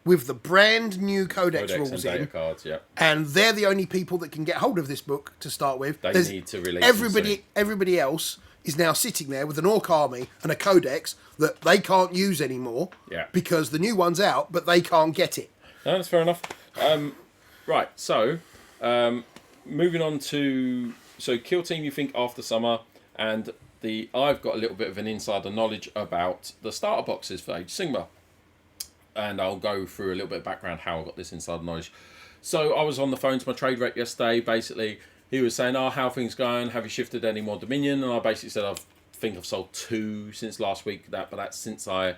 with the brand new codex Codex rules and data in, cards, yeah. and they're the only people that can get hold of this book to start with. They There's need to release them soon. everybody else is now sitting there with an orc army and a codex that they can't use anymore. Yeah. Because the new one's out, but they can't get it. No, that's fair enough. Right, so moving on to Kill Team. You think after summer, and I've got a little bit of an insider knowledge about the starter boxes for Age of Sigmar, and I'll go through a little bit of background how I got this insider knowledge. So I was on the phone to my trade rep yesterday. Basically, he was saying, "Oh, how are things going? Have you shifted any more Dominion?" And I basically said, "I think I've sold 2 since last week. But that's since I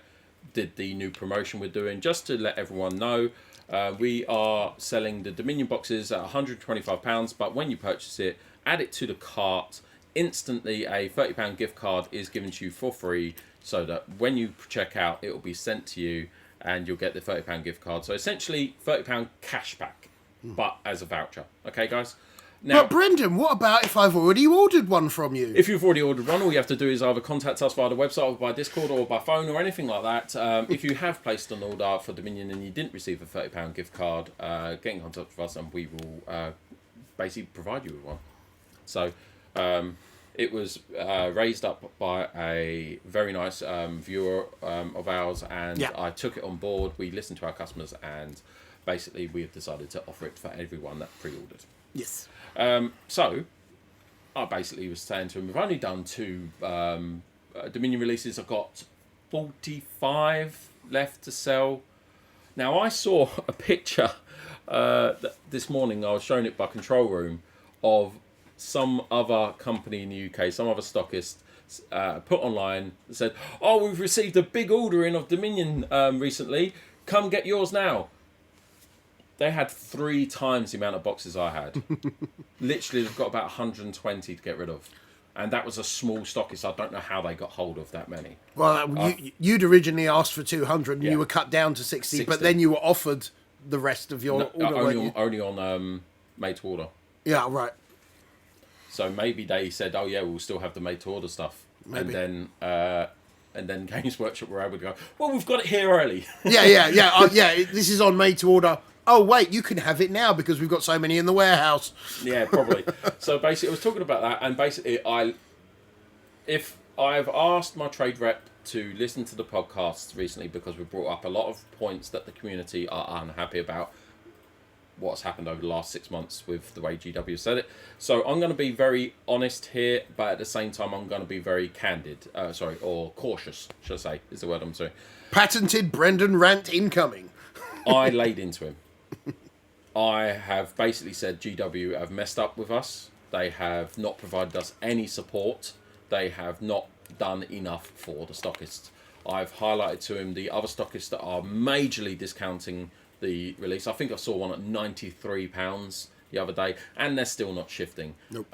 did the new promotion we're doing, just to let everyone know." We are selling the Dominion boxes at £125, but when you purchase it, add it to the cart, instantly a £30 gift card is given to you for free, so that when you check out, it will be sent to you and you'll get the £30 gift card. So essentially, £30 cash back, but as a voucher. Okay, guys? Now, But Brendan, what about if I've already ordered one from you? if you've already ordered one, all you have to do is either contact us via the website or by Discord or by phone or anything like that. If you have placed an order for Dominion and you didn't receive a £30 gift card, get in contact with us and we will basically provide you with one. So it was raised up by a very nice viewer of ours, and Yeah. I took it on board. We listened to our customers, and basically we have decided to offer it for everyone that pre-ordered. Yes. So, I basically was saying to him, we've only done 2 Dominion releases. I've got 45 left to sell. Now, I saw a picture this morning. I was shown it by Control Room of some other company in the UK, some other stockist, put online that said, "Oh, we've received a big order in of Dominion recently. Come get yours now." They had 3 times the amount of boxes I had. Literally, they've got about 120 to get rid of. And that was a small stockist. I don't know how they got hold of that many. Well, you'd originally asked for 200 and Yeah. you were cut down to 60, 60. but then you were offered the rest of your order, weren't you? Only on made to order. Yeah, right. So maybe they said, "Oh yeah, we'll still have the made to order stuff." Maybe. And then Games Workshop were able to go, "Well, we've got it here early." Yeah. This is on made to order. Oh, wait, you can have it now because we've got so many in the warehouse. Yeah, probably. So basically, I was talking about that, and basically, if I've asked my trade rep to listen to the podcasts recently because we brought up a lot of points that the community are unhappy about what's happened over the last 6 months with the way GW said it. So I'm going to be very honest here, but at the same time, I'm going to be very candid. Or cautious, should I say, is the word I'm saying. Patented Brendan rant incoming. I laid into him. I have basically said GW have messed up with us. They have not provided us any support. They have not done enough for the stockists. I've highlighted to him the other stockists that are majorly discounting the release. I think I saw one at £93 the other day, and they're still not shifting. Nope.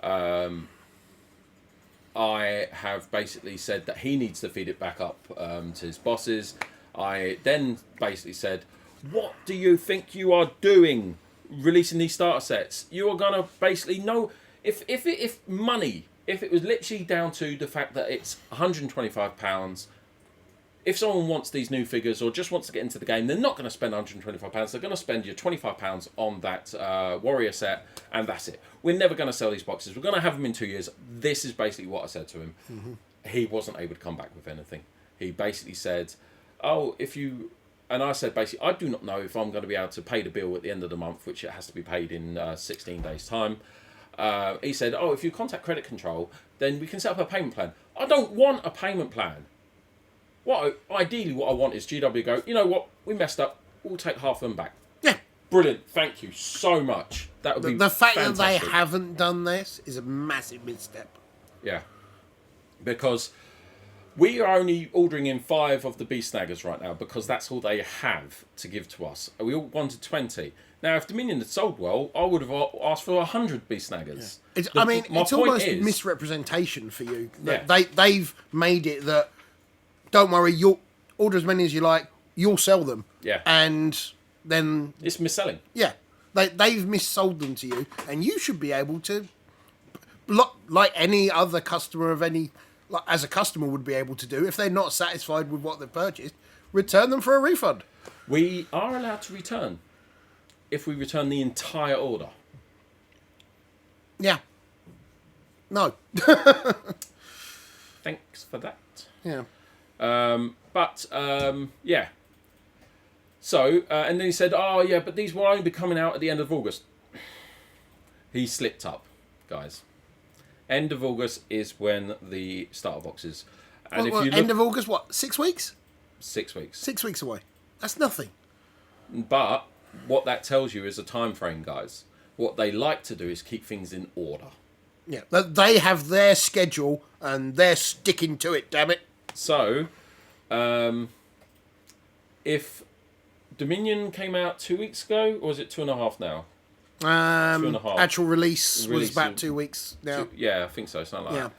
I have basically said that he needs to feed it back up to his bosses. I then basically said, what do you think you are doing releasing these starter sets? You are going to basically know if money, if it was literally down to the fact that it's £125, if someone wants these new figures or just wants to get into the game, they're not going to spend £125. They're going to spend your £25 on that warrior set, and that's it. We're never going to sell these boxes. We're going to have them in 2 years. This is basically what I said to him. Mm-hmm. He wasn't able to come back with anything. He basically said, oh, if you... And I said, basically, I do not know if I'm going to be able to pay the bill at the end of the month, which it has to be paid in 16 days' time. He said, oh, if you contact credit control, then we can set up a payment plan. I don't want a payment plan. Ideally, what I want is GW go, you know what, we messed up, we'll take half of them back. Yeah. Brilliant, thank you so much. That would be the fact fantastic. that they haven't done this is a massive misstep. Yeah. Because we are only ordering in 5 of the Beast Snaggers right now because that's all they have to give to us. We all wanted 20. Now, if Dominion had sold well, I would have asked for 100 Beast Snaggers. Yeah. My it's point almost is, misrepresentation for you. Yeah. They've made it that, don't worry, you'll order as many as you like, you'll sell them. Yeah. And then... It's mis-selling. Yeah. They've missold them to you, and you should be able to, like any other customer of any... as a customer would be able to do, if they're not satisfied with what they've purchased, return them for a refund. We are allowed to return if we return the entire order. Yeah. No. Thanks for that. Yeah. Yeah. So, and then he said, oh, yeah, but these will only be coming out at the end of August. He slipped up, guys. End of August is when the starter boxes. And if you look, end of August, what, 6 weeks? 6 weeks. 6 weeks away. That's nothing. But what that tells you is a time frame, guys. What they like to do is keep things in order. Yeah, they have their schedule and they're sticking to it, damn it. So, if Dominion came out 2 weeks ago, or is it 2.5 now? 2.5. Actual release was about 2 weeks now. Yeah, I think so. Something like that.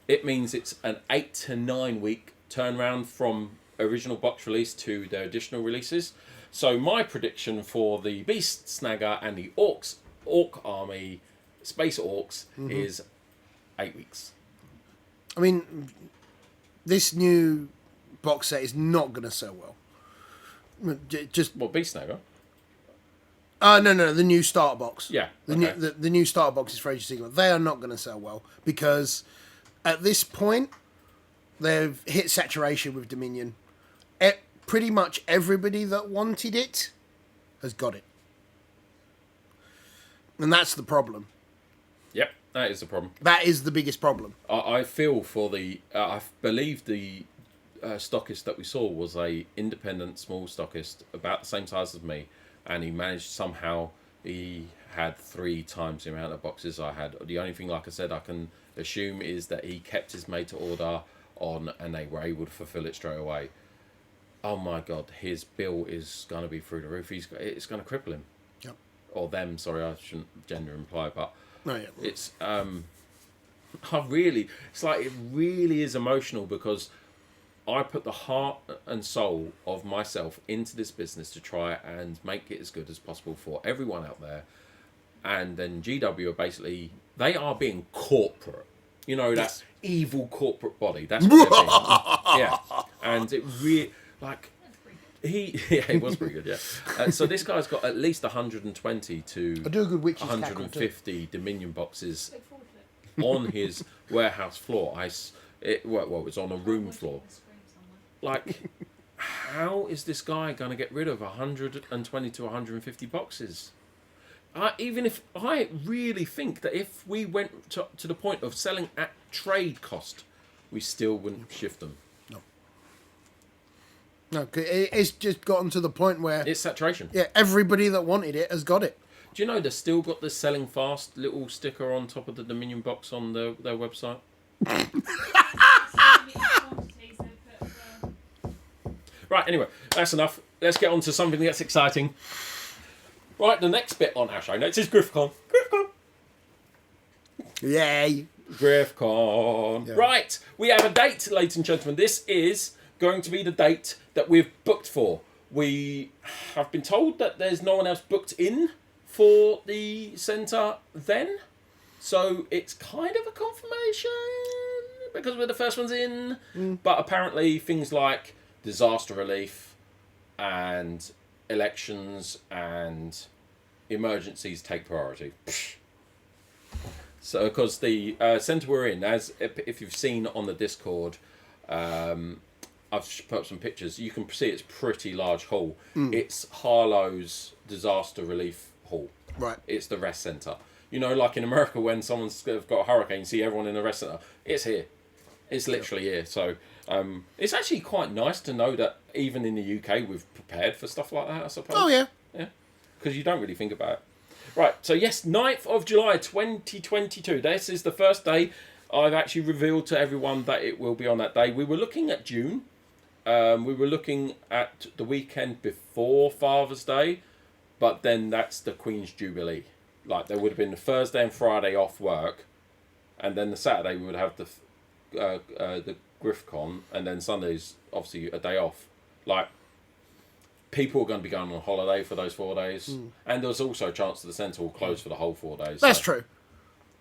It means it's an 8 to 9 week turnaround from original box release to their additional releases. So my prediction for the Beast Snagger and the Orc Army, Space Orcs, is 8 weeks. I mean, this new box set is not going to sell well. Just What, Beast Snagger? No, the new starter box. Yeah. The new starter box is for Age of Sigmar. They are not going to sell well because at this point they've hit saturation with Dominion. Pretty much everybody that wanted it has got it, and that's the problem. Yep, that is the problem. That is the biggest problem. I feel for the. I believe the stockist that we saw was a independent small stockist about the same size as me, and he managed somehow. He had 3 times the amount of boxes I had. The only thing, like I said, I can assume is that he kept his made to order on, and they were able to fulfill it straight away. Oh my God, his bill is going to be through the roof. It's going to cripple him. Yep. Or them, sorry, I shouldn't gender imply, but No, yeah. it's it really is emotional because I put the heart and soul of myself into this business to try and make it as good as possible for everyone out there. And then GW are basically, they are being corporate. You know, that evil corporate body. That's what they're being. Yeah. And it really, it was pretty good, yeah. So this guy's got at least 120 to I do a good witch's 150 Dominion boxes on his warehouse floor. It was on a room floor. Like, how is this guy going to get rid of 120 to 150 boxes? Even if I really think that if we went to the point of selling at trade cost, we still wouldn't shift them. No, it's just gotten to the point where It's saturation. yeah, everybody that wanted it has got it. Do you know they've still got the selling fast little sticker on top of the Dominion box on their website? Right, anyway, that's enough. Let's get on to something that's exciting. Right, the next bit on our show notes is GriffCon. GriffCon! Yay! GriffCon. Yeah. Right, we have a date, ladies and gentlemen. This is going to be the date that we've booked for. We have been told that there's no one else booked in for the centre then. So it's kind of a confirmation because we're the first ones in. But apparently things like disaster relief and elections and emergencies take priority. So because the centre we're in, as if you've seen on the Discord, I've put up some pictures. You can see it's a pretty large hall. It's Harlow's disaster relief hall. Right. It's the rest centre. You know, like in America when someone's got a hurricane, you see everyone in the rest centre. It's here. It's literally here. So it's actually quite nice to know that even in the UK we've prepared for stuff like that, I suppose. Oh, yeah. Yeah. Because you don't really think about it. Right, so yes, 9th of July 2022. This is the first day I've actually revealed to everyone that it will be on that day. We were looking at June. We were looking at the weekend before Father's Day, but then that's the Queen's Jubilee. Like, there would have been the Thursday and Friday off work, and then the Saturday we would have the GriffCon, and then Sunday's obviously a day off. Like, people are going to be going on holiday for those 4 days, and there's also a chance that the centre will close for the whole 4 days. That's true.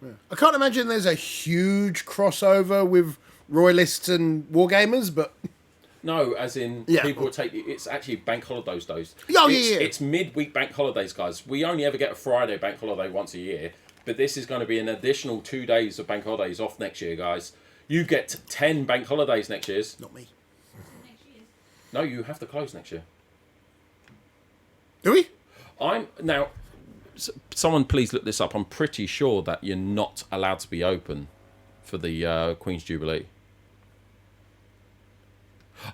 Yeah. I can't imagine there's a huge crossover with Royalists and Wargamers, but... No, as in people will take... It's actually bank holidays days. Oh, yeah. Yeah. It's midweek bank holidays, guys. We only ever get a Friday bank holiday once a year, but this is going to be an additional 2 days of bank holidays off next year, guys. You get 10 bank holidays next year. Not me. No, you have to close next year. Do we? Now, someone please look this up. I'm pretty sure that you're not allowed to be open for the Queen's Jubilee.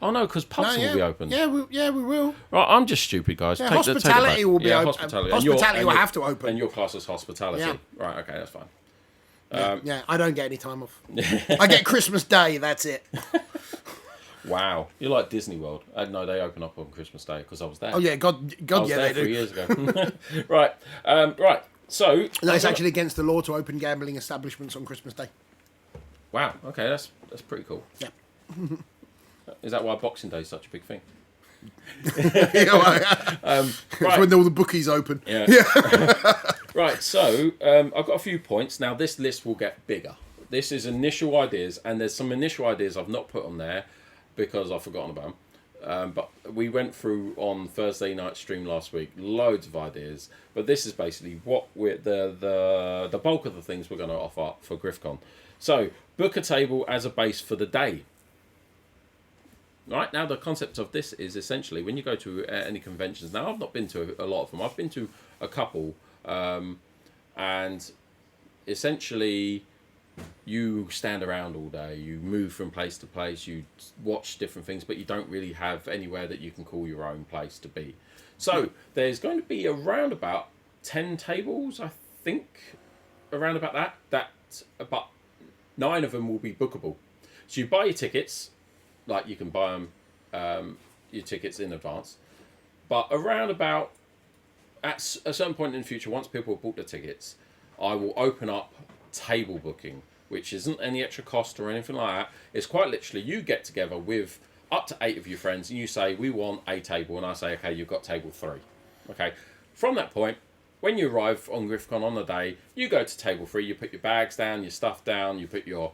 Oh no, because pubs will be open. Yeah, we will. Right, I'm just stupid, guys. Yeah, Take hospitality will be open. Hospitality. Hospitality will have to open. And your class is hospitality. Yeah. Right, okay, that's fine. Yeah, I don't get any time off. I get Christmas Day, that's it. Wow, you're like Disney World. No, they open up on Christmas Day because I was there. Oh yeah, God, I was yeah, there they 3 do. years ago. Right, right. So No, it's actually against the law to open gambling establishments on Christmas Day. wow. Okay, that's pretty cool. Yeah. Is that why Boxing Day is such a big thing? It's when all the bookies open. Yeah. Right, so I've got a few points. Now, this list will get bigger. This is initial ideas, and there's some initial ideas I've not put on there because I've forgotten about them. But we went through on Thursday night stream last week loads of ideas. But this is basically what we're the bulk of the things we're going to offer for GriffCon. So, book a table as a base for the day. Right, now the concept of this is essentially when you go to any conventions. Now, I've not been to a lot of them. I've been to a couple. And essentially you stand around all day, you move from place to place, you watch different things, but you don't really have anywhere that you can call your own place to be. So there's going to be around about 10 tables, I think, around about that, but 9 of them will be bookable. So you buy your tickets, like you can buy them, your tickets in advance, but around about at a certain point in the future, once people have bought their tickets, I will open up table booking, which isn't any extra cost or anything like that. It's quite literally you get together with up to 8 of your friends and you say, we want a table, and I say, okay, you've got table 3. Okay. From that point, when you arrive on GriffCon on the day, you go to table 3, you put your bags down, your stuff down, you put your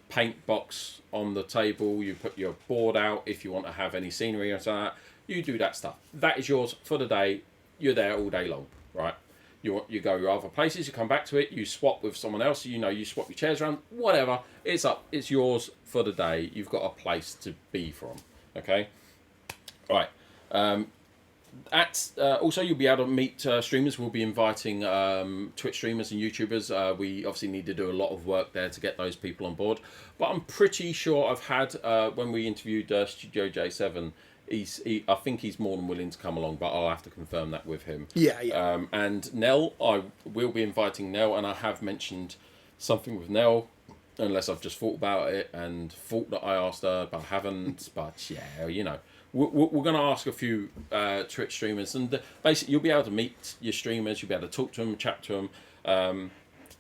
paint box on the table, you put your board out if you want to have any scenery or something like that. You do that stuff. That is yours for the day. You're there all day long, right? You go to other places, you come back to it, you swap with someone else, you swap your chairs around, whatever. It's yours for the day. You've got a place to be from, okay? All right. Also, you'll be able to meet streamers. We'll be inviting Twitch streamers and YouTubers. We obviously need to do a lot of work there to get those people on board. But I'm pretty sure I've had, when we interviewed Studio J7, I think he's more than willing to come along, but I'll have to confirm that with him. Yeah. And Nell, I will be inviting Nell, and I have mentioned something with Nell, unless I've just thought about it and thought that I asked her, but I haven't. But yeah, we're going to ask a few Twitch streamers, and basically you'll be able to meet your streamers, you'll be able to talk to them, chat to them.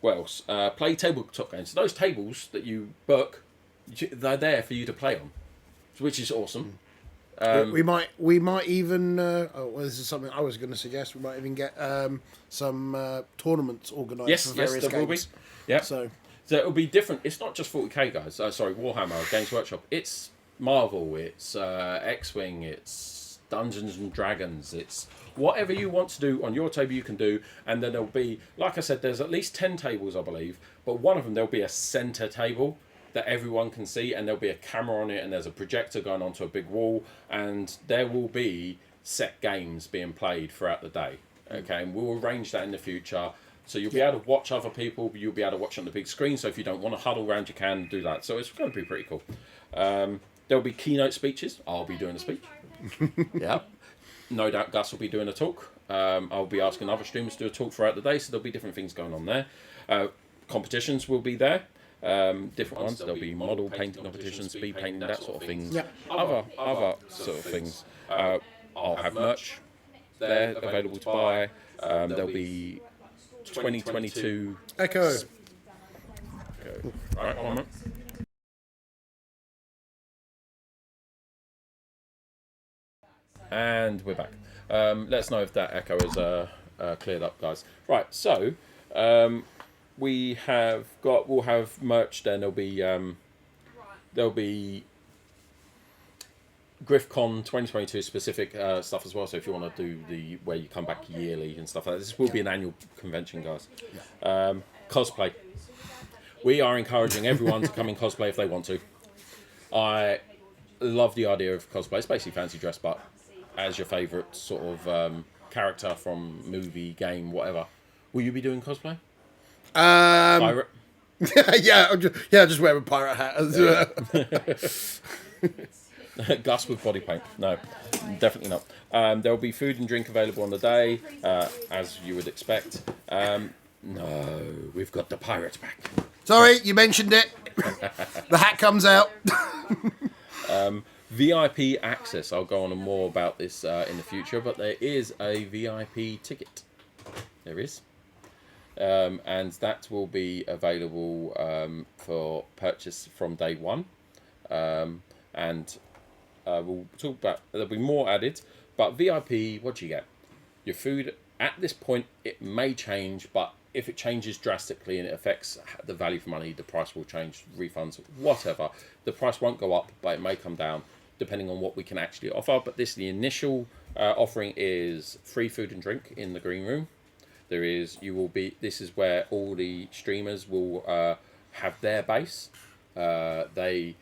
What else? Play tabletop games. So those tables that you book, they're there for you to play on, which is awesome. We might even. This is something I was going to suggest. We might even get some tournaments organised for various there games. will be. Yeah. So it'll be different. It's not just 40k guys. Sorry, Warhammer Games Workshop. It's Marvel. It's X-Wing. It's Dungeons and Dragons. It's whatever you want to do on your table, you can do. And then there'll be, like I said, there's at least 10 tables, I believe. But one of them, there'll be a centre table that everyone can see, and there'll be a camera on it, and there's a projector going onto a big wall, and there will be set games being played throughout the day. Okay, and we'll arrange that in the future. So you'll be able to watch other people, but you'll be able to watch on the big screen. So if you don't want to huddle around, you can do that. So it's going to be pretty cool. There'll be keynote speeches. I'll be doing a speech. Yeah. No doubt Gus will be doing a talk. I'll be asking other streamers to do a talk throughout the day. So there'll be different things going on there. Competitions will be there. Different ones. There'll be model painting competitions, speed painting, that sort of things. Yeah. Other sort of things. I'll have merch there available to buy. There'll be 2022 Echo. Right, one minute. And we're back. Let us know if that echo is cleared up, guys. Right, so we'll have merch. Then there'll be GriffCon 2022 specific stuff as well. So if you want to do where you come back yearly and stuff like that, this will be an annual convention, guys. Cosplay. We are encouraging everyone to come in cosplay if they want to. I love the idea of cosplay. It's basically fancy dress, but as your favourite sort of character from movie, game, whatever. Will you be doing cosplay? Pirate? Just wear a pirate hat. Gus with body paint. No, definitely not. There'll be food and drink available on the day, as you would expect. No, we've got the pirate pack. Sorry, you mentioned it. The hat comes out. VIP access. I'll go on more about this in the future, but there is a VIP ticket. There is. And that will be available for purchase from day one. And we'll talk about, there'll be more added, but VIP, what do you get? Your food, at this point, it may change, but if it changes drastically and it affects the value for money, the price will change, refunds, whatever. The price won't go up, but it may come down, depending on what we can actually offer. But the initial offering is free food and drink in the green room. This is where all the streamers will have their base. You'll be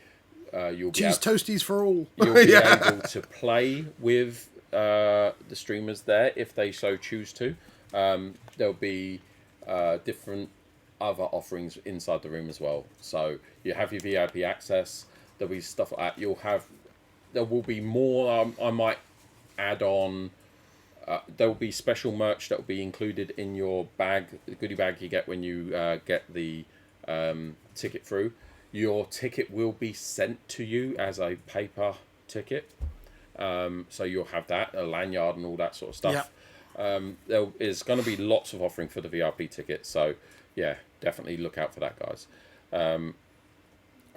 Cheese toasties for all. You'll be able to play with the streamers there if they so choose to. There'll be different other offerings inside the room as well. So you have your VIP access. There'll be stuff like that. There will be more. I might add on. There will be special merch that will be included in your bag, the goodie bag you get when you get the ticket through. Your ticket will be sent to you as a paper ticket. So you'll have that, a lanyard and all that sort of stuff. Yep. There is going to be lots of offering for the VIP ticket. So, yeah, definitely look out for that, guys.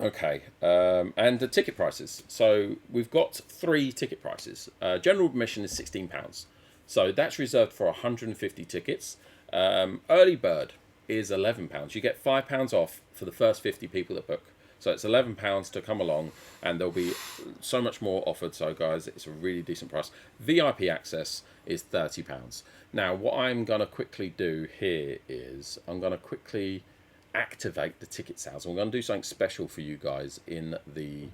Okay. And the ticket prices. So we've got 3 ticket prices. General admission is £16. So that's reserved for 150 tickets. Early bird is £11. You get £5 off for the first 50 people that book. So it's £11 to come along, and there'll be so much more offered. So guys, it's a really decent price. VIP access is £30. Now, what I'm going to quickly do here is I'm going to quickly activate the ticket sales. I'm going to do something special for you guys in the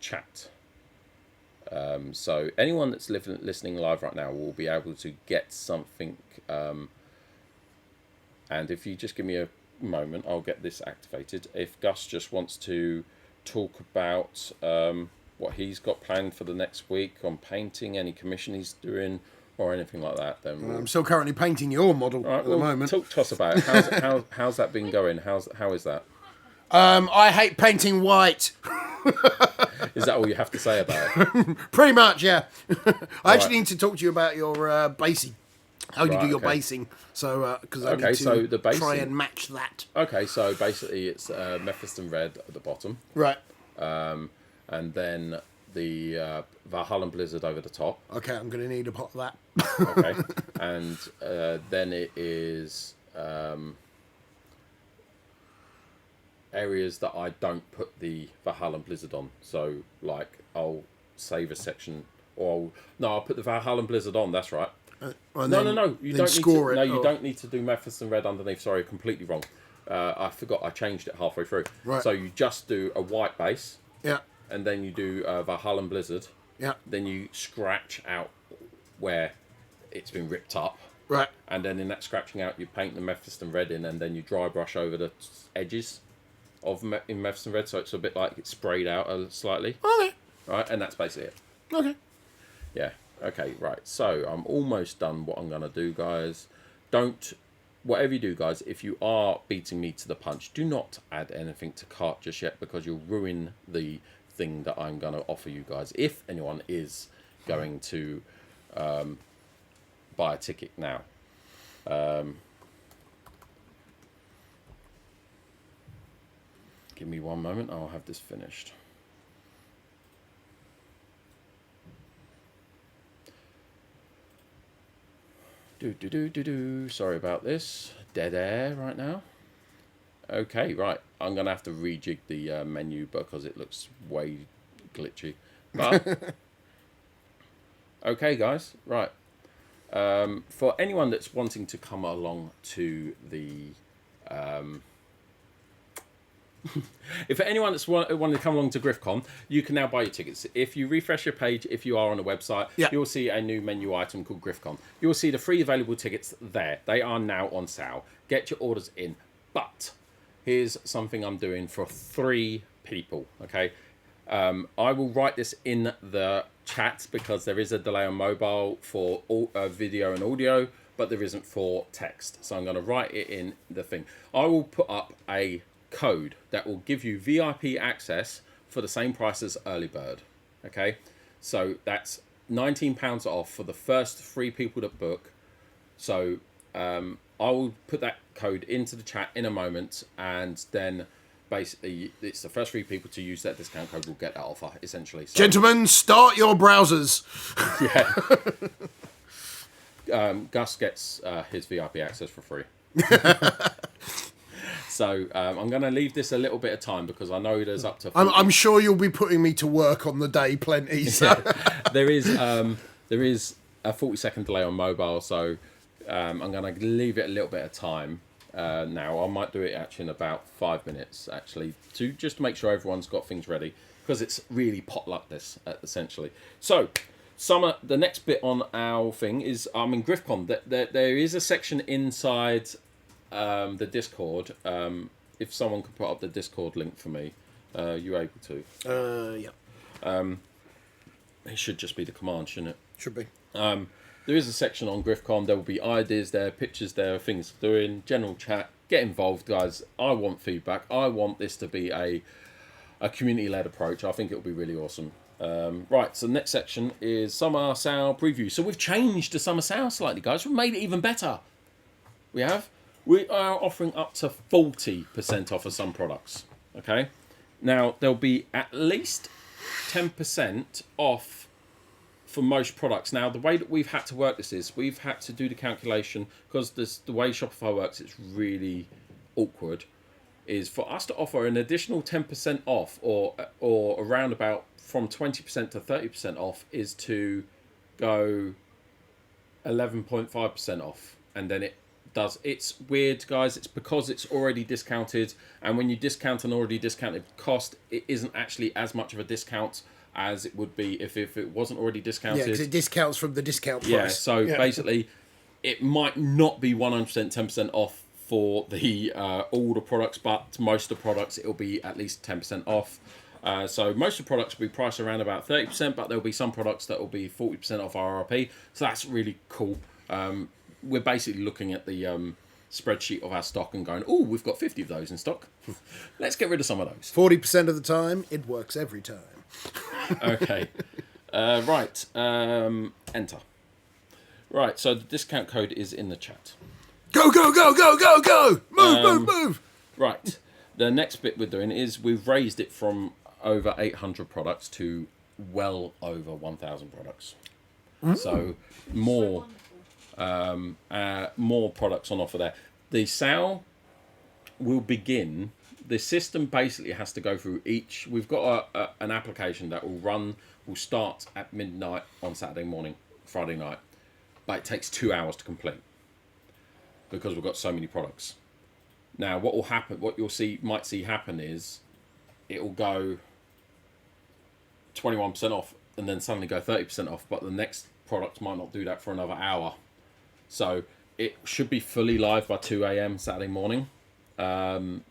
chat. So anyone that's listening live right now will be able to get something. And if you just give me a moment, I'll get this activated. If Gus just wants to talk about what he's got planned for the next week on painting, any commission he's doing, or anything like that, then I'm still currently painting your model at the moment. Talk to us about it. How's that been going? How is that? I hate painting white. Is that all you have to say about it? Pretty much, yeah. I actually need to talk to you about your basing. how you Right, do your okay. basing. So, because I Okay, need to so the try basing- and match that. Okay, so basically it's Mephiston Red at the bottom, Right. and then the Valhalla Blizzard over the top. Okay, I'm going to need a pot of that. Okay, and then it is areas that I don't put the Valhalla Blizzard on. So, like, I'll save a section, or I'll put the Valhalla Blizzard on. That's right. No. You don't need to. No, you don't need to do Mephiston Red underneath. Sorry, completely wrong. I forgot. I changed it halfway through. Right. So you just do a white base, Yeah. and then you do Valhalla Blizzard. Yeah. Then you scratch out where it's been ripped up. Right. And then in that scratching out, you paint the Mephiston Red in, and then you dry brush over the edges of in Mephiston Red, so it's a bit like it's sprayed out slightly. Okay. Right, and that's basically it. Okay. Yeah. Okay. Right. So I'm almost done. What I'm gonna do, guys. Don't. Whatever you do, guys. If you are beating me to the punch, do not add anything to cart just yet, because you'll ruin the thing that I'm gonna offer you guys. If anyone is going to buy a ticket now. Give me one moment. I'll have this finished. Sorry about this. Dead air right now. Okay, right. I'm going to have to rejig the menu because it looks way glitchy. But, okay, guys. Right. For anyone that's wanting to come along to the... if anyone that's wanting to come along to GriffCon, you can now buy your tickets. If you refresh your page, if you are on the website, you'll see a new menu item called GriffCon. You'll see the free available tickets there. They are now on sale. Get your orders in. But here's something I'm doing for 3 people, okay? I will write this in the chat because there is a delay on mobile for video and audio, but there isn't for text. So I'm going to write it in the thing. I will put up a code that will give you VIP access for the same price as early bird. Okay, so that's £19 off for the first 3 people that book. So I will put that code into the chat in a moment, and then basically it's the first 3 people to use that discount code will get that offer, essentially. So, Gentlemen, start your browsers. yeah. Gus gets his VIP access for free. So I'm going to leave this a little bit of time because I know there's up to... I'm sure you'll be putting me to work on the day plenty. So. there is a 40-second delay on mobile, so I'm going to leave it a little bit of time now. I might do it actually in about 5 minutes, actually, to just make sure everyone's got things ready, because it's really potluck this, essentially. So... the next bit on our thing is in GriffCon. There is a section inside the Discord. If someone could put up the Discord link for me, you able to? Yeah. It should just be the command, shouldn't it? Should be. There is a section on GriffCon. There will be ideas there, pictures there, things doing, general chat. Get involved, guys. I want feedback. I want this to be a community-led approach. I think it will be really awesome. Right, so the next section is Summer Sale Preview. So we've changed the Summer Sale slightly, guys. We've made it even better. We have. We are offering up to 40% off of some products. Okay? Now, there'll be at least 10% off for most products. Now, the way that we've had to work this is we've had to do the calculation, because the way Shopify works, it's really awkward, is for us to offer an additional 10% off or around about from 20% to 30% off is to go 11.5% off. And then it's weird, guys. It's because it's already discounted. And when you discount an already discounted cost, it isn't actually as much of a discount as it would be if it wasn't already discounted. Yeah, because it discounts from the discount price. Yeah, so basically, it might not be 100% 10% off for the all the products, but most of the products it'll be at least 10% off. So most of the products will be priced around about 30%, but there'll be some products that will be 40% off RRP. So that's really cool. We're basically looking at the spreadsheet of our stock and going, oh, we've got 50 of those in stock. Let's get rid of some of those. 40% of the time, it works every time. Okay. Right. Enter. Right, so the discount code is in the chat. Go, go, go, go, go, go! Move. Right. The next bit we're doing is we've raised it from over 800 products to well over 1,000 products. So more products on offer there. The sale will begin. The system basically has to go through each. We've got an application that will start at midnight on Saturday morning, Friday night, but it takes 2 hours to complete because we've got so many products. Now, what will happen? What you'll might see happen is it will go 21% off and then suddenly go 30% off, but the next product might not do that for another hour. So it should be fully live by 2 a.m. Saturday morning. The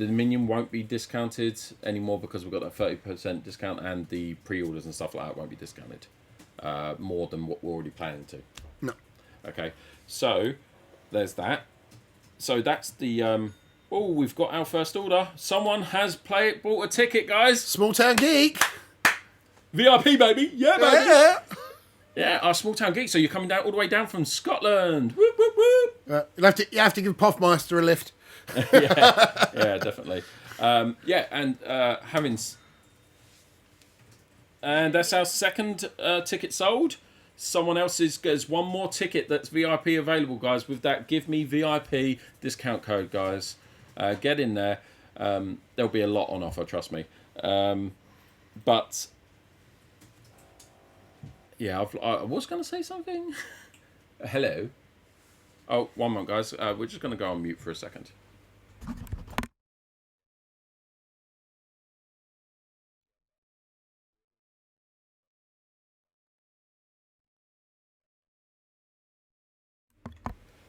Dominion won't be discounted anymore because we've got that 30% discount, and the pre-orders and stuff like that won't be discounted more than what we're already planning to. No. Okay, so there's that. So that's the... we've got our first order. Someone has bought a ticket, guys. Small Town Geek. VIP, baby. Yeah, baby. Yeah. Yeah, our Small Town Geek. So you're coming down all the way down from Scotland. Whoop, whoop, whoop. You have to give Puffmeister a lift. Yeah, definitely. And that's our second ticket sold. Someone else's there's one more ticket that's VIP available, guys, with that Give Me VIP discount code, guys. Get in there. There'll be a lot on offer, trust me. But yeah, I was going to say something. Hello. Oh, one moment, guys. We're just going to go on mute for a second.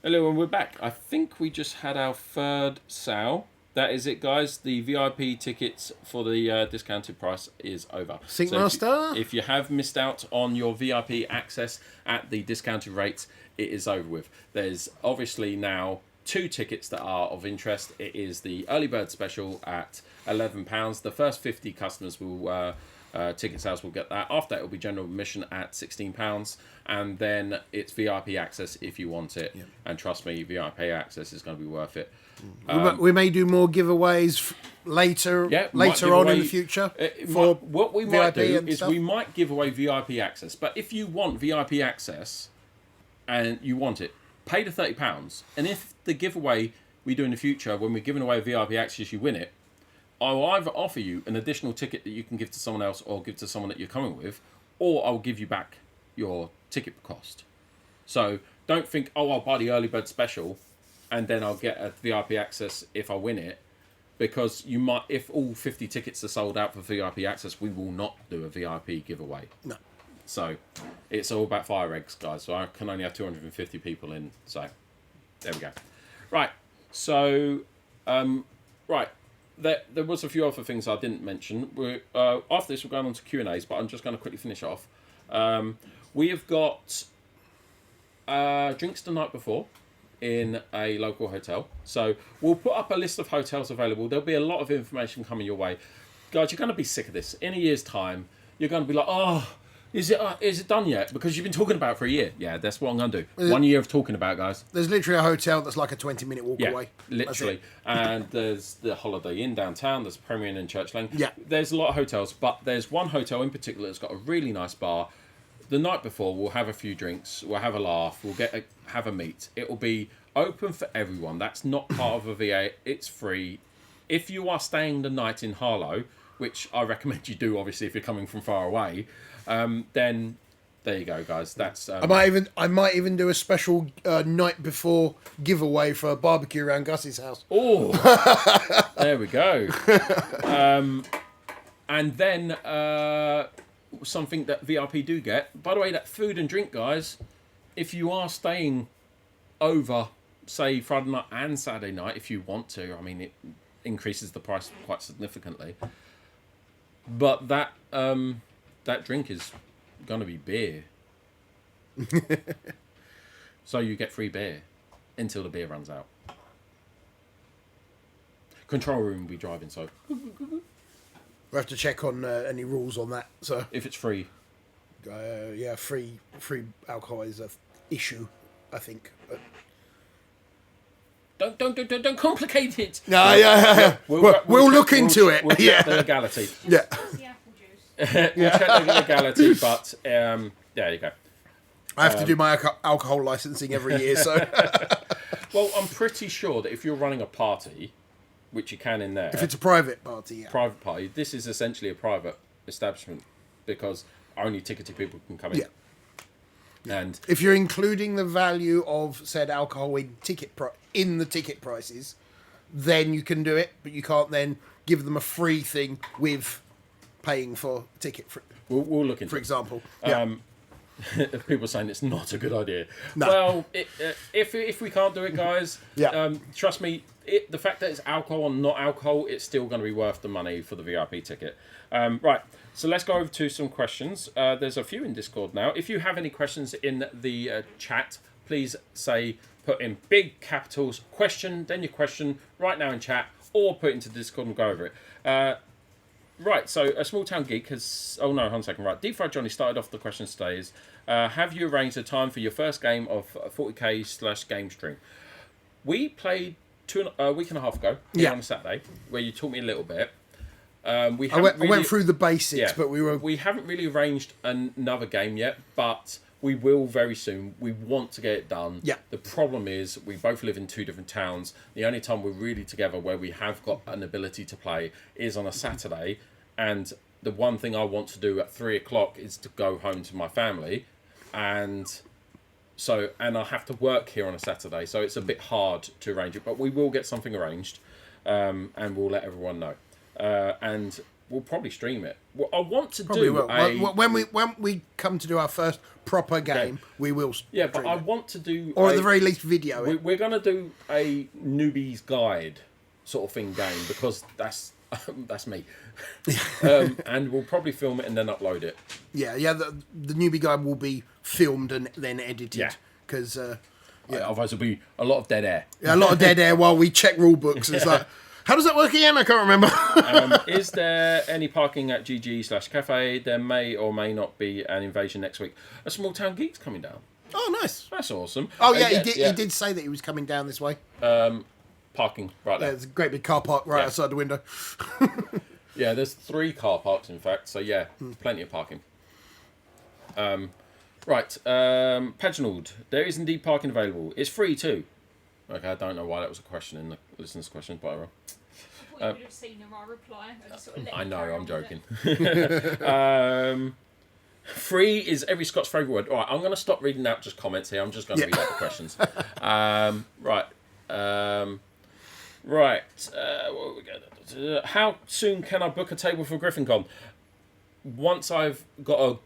Hello, and we're back. I think we just had our third sale. That is it, guys. The VIP tickets for the discounted price is over. Syncmaster? If you have missed out on your VIP access at the discounted rates, it is over with. There's obviously now 2 tickets that are of interest. It is the early bird special at £11. The first 50 customers will... ticket sales will get that. After that, it will be general admission at £16, and then it's VIP access if you want it. Yeah. And trust me, VIP access is going to be worth it. We may do more giveaways later on in the future. What we might do is stuff. we might give away VIP access. But if you want VIP access and you want it, pay the £30. And if the giveaway we do in the future, when we're giving away VIP access, you win it, I will either offer you an additional ticket that you can give to someone else or give to someone that you're coming with, or I'll give you back your ticket cost. So don't think, I'll buy the early bird special and then I'll get a VIP access if I win it, because you might, if all 50 tickets are sold out for VIP access, we will not do a VIP giveaway. No. So it's all about fire eggs, guys. So I can only have 250 people in. So there we go. Right. So, right. There was a few other things I didn't mention. After this, we're going on to Q&As, but I'm just going to quickly finish off. We have got drinks the night before in a local hotel. So we'll put up a list of hotels available. There'll be a lot of information coming your way. Guys, you're going to be sick of this. In a year's time, you're going to be like, oh, is it done yet? Because you've been talking about it for a year. Yeah, that's what I'm going to do. 1 year of talking about it, guys. There's literally a hotel that's like a 20-minute walk away. Literally. And there's the Holiday Inn downtown. There's Premier Inn in Church Lane. Yeah. There's a lot of hotels, but there's one hotel in particular that's got a really nice bar. The night before, we'll have a few drinks. We'll have a laugh. We'll have a meet. It will be open for everyone. That's not part of a VA. It's free. If you are staying the night in Harlow, which I recommend you do, obviously, if you're coming from far away, then there you go, guys. That's I might even do a special night before giveaway for a barbecue around Gus's house. Oh, there we go. And then something that VIP do get. By the way, that food and drink, guys. If you are staying over, say Friday night and Saturday night, if you want to, I mean, it increases the price quite significantly. But that drink is going to be beer. So you get free beer until the beer runs out. Control room will be driving, so We'll have to check on any rules on that. So if it's free, yeah, free alcohol is issue, I think. But... Don't complicate it. No, yeah. We'll look into it. We'll yeah. check the legality. Yeah. Where's the apple juice? We'll check the legality, but there you go. I have to do my alcohol licensing every year, so... Well, I'm pretty sure that if you're running a party, which you can in there... If it's a private party, yeah. Private party, this is essentially a private establishment because only ticketed people can come in. Yeah. And If you're including the value of said alcohol in the ticket prices, then you can do it, but you can't then give them a free thing with paying for a ticket, we'll look into for it. example. Yeah. People saying it's not a good idea. No. Well, if we can't do it, guys, Yeah. Trust me, the fact that it's alcohol or not alcohol, it's still going to be worth the money for the VIP ticket. Right, so let's go over to some questions. There's a few in Discord now. If you have any questions in the chat, please put in big capitals, question, then your question right now in chat, or put it into Discord and go over it. Right, so a small town geek has... Oh no, hold on a second. Right, Deep Fried Johnny started off the question today is, have you arranged a time for your first game of 40k/game stream? We played a week and a half ago on a Saturday, where you taught me a little bit. I went through the basics, but we haven't really arranged another game yet, but we will very soon. We want to get it done. Yeah. The problem is we both live in 2 different towns. The only time we're really together where we have got an ability to play is on a Saturday. And the one thing I want to do at 3 o'clock is to go home to my family. And I have to work here on a Saturday. So it's a bit hard to arrange it, but we will get something arranged. And we'll let everyone know. And we'll probably stream it. What I want to probably do will. When we come to do our first proper game, we will. Yeah, but I it. want to do, or at the very least, video it. We're going to do a newbie's guide sort of thing game because that's me, and we'll probably film it and then upload it. Yeah. The newbie guide will be filmed and then edited. Yeah, because otherwise there'll be a lot of dead air. Yeah, a lot of dead air while we check rule books. It's like, how does that work again? I can't remember. Is there any parking at GG/cafe? There may or may not be an invasion next week. A small town geek's coming down. Oh, nice. That's awesome. Oh, yeah, he did say that he was coming down this way. Parking right there. There's a great big car park right outside the window. Yeah, there's 3 car parks, in fact. So, yeah, plenty of parking. Right. Paginald. There is indeed parking available. It's free, too. Okay, I don't know why that was a question in the listener's question, but I thought you would have seen my reply. I just sort of let I you know, carry on I'm with joking. Free is every Scots favourite word. All right, I'm going to stop reading out just comments here. I'm just going to read out the questions. Right. What we got? How soon can I book a table for GriffinCon? Once I've got a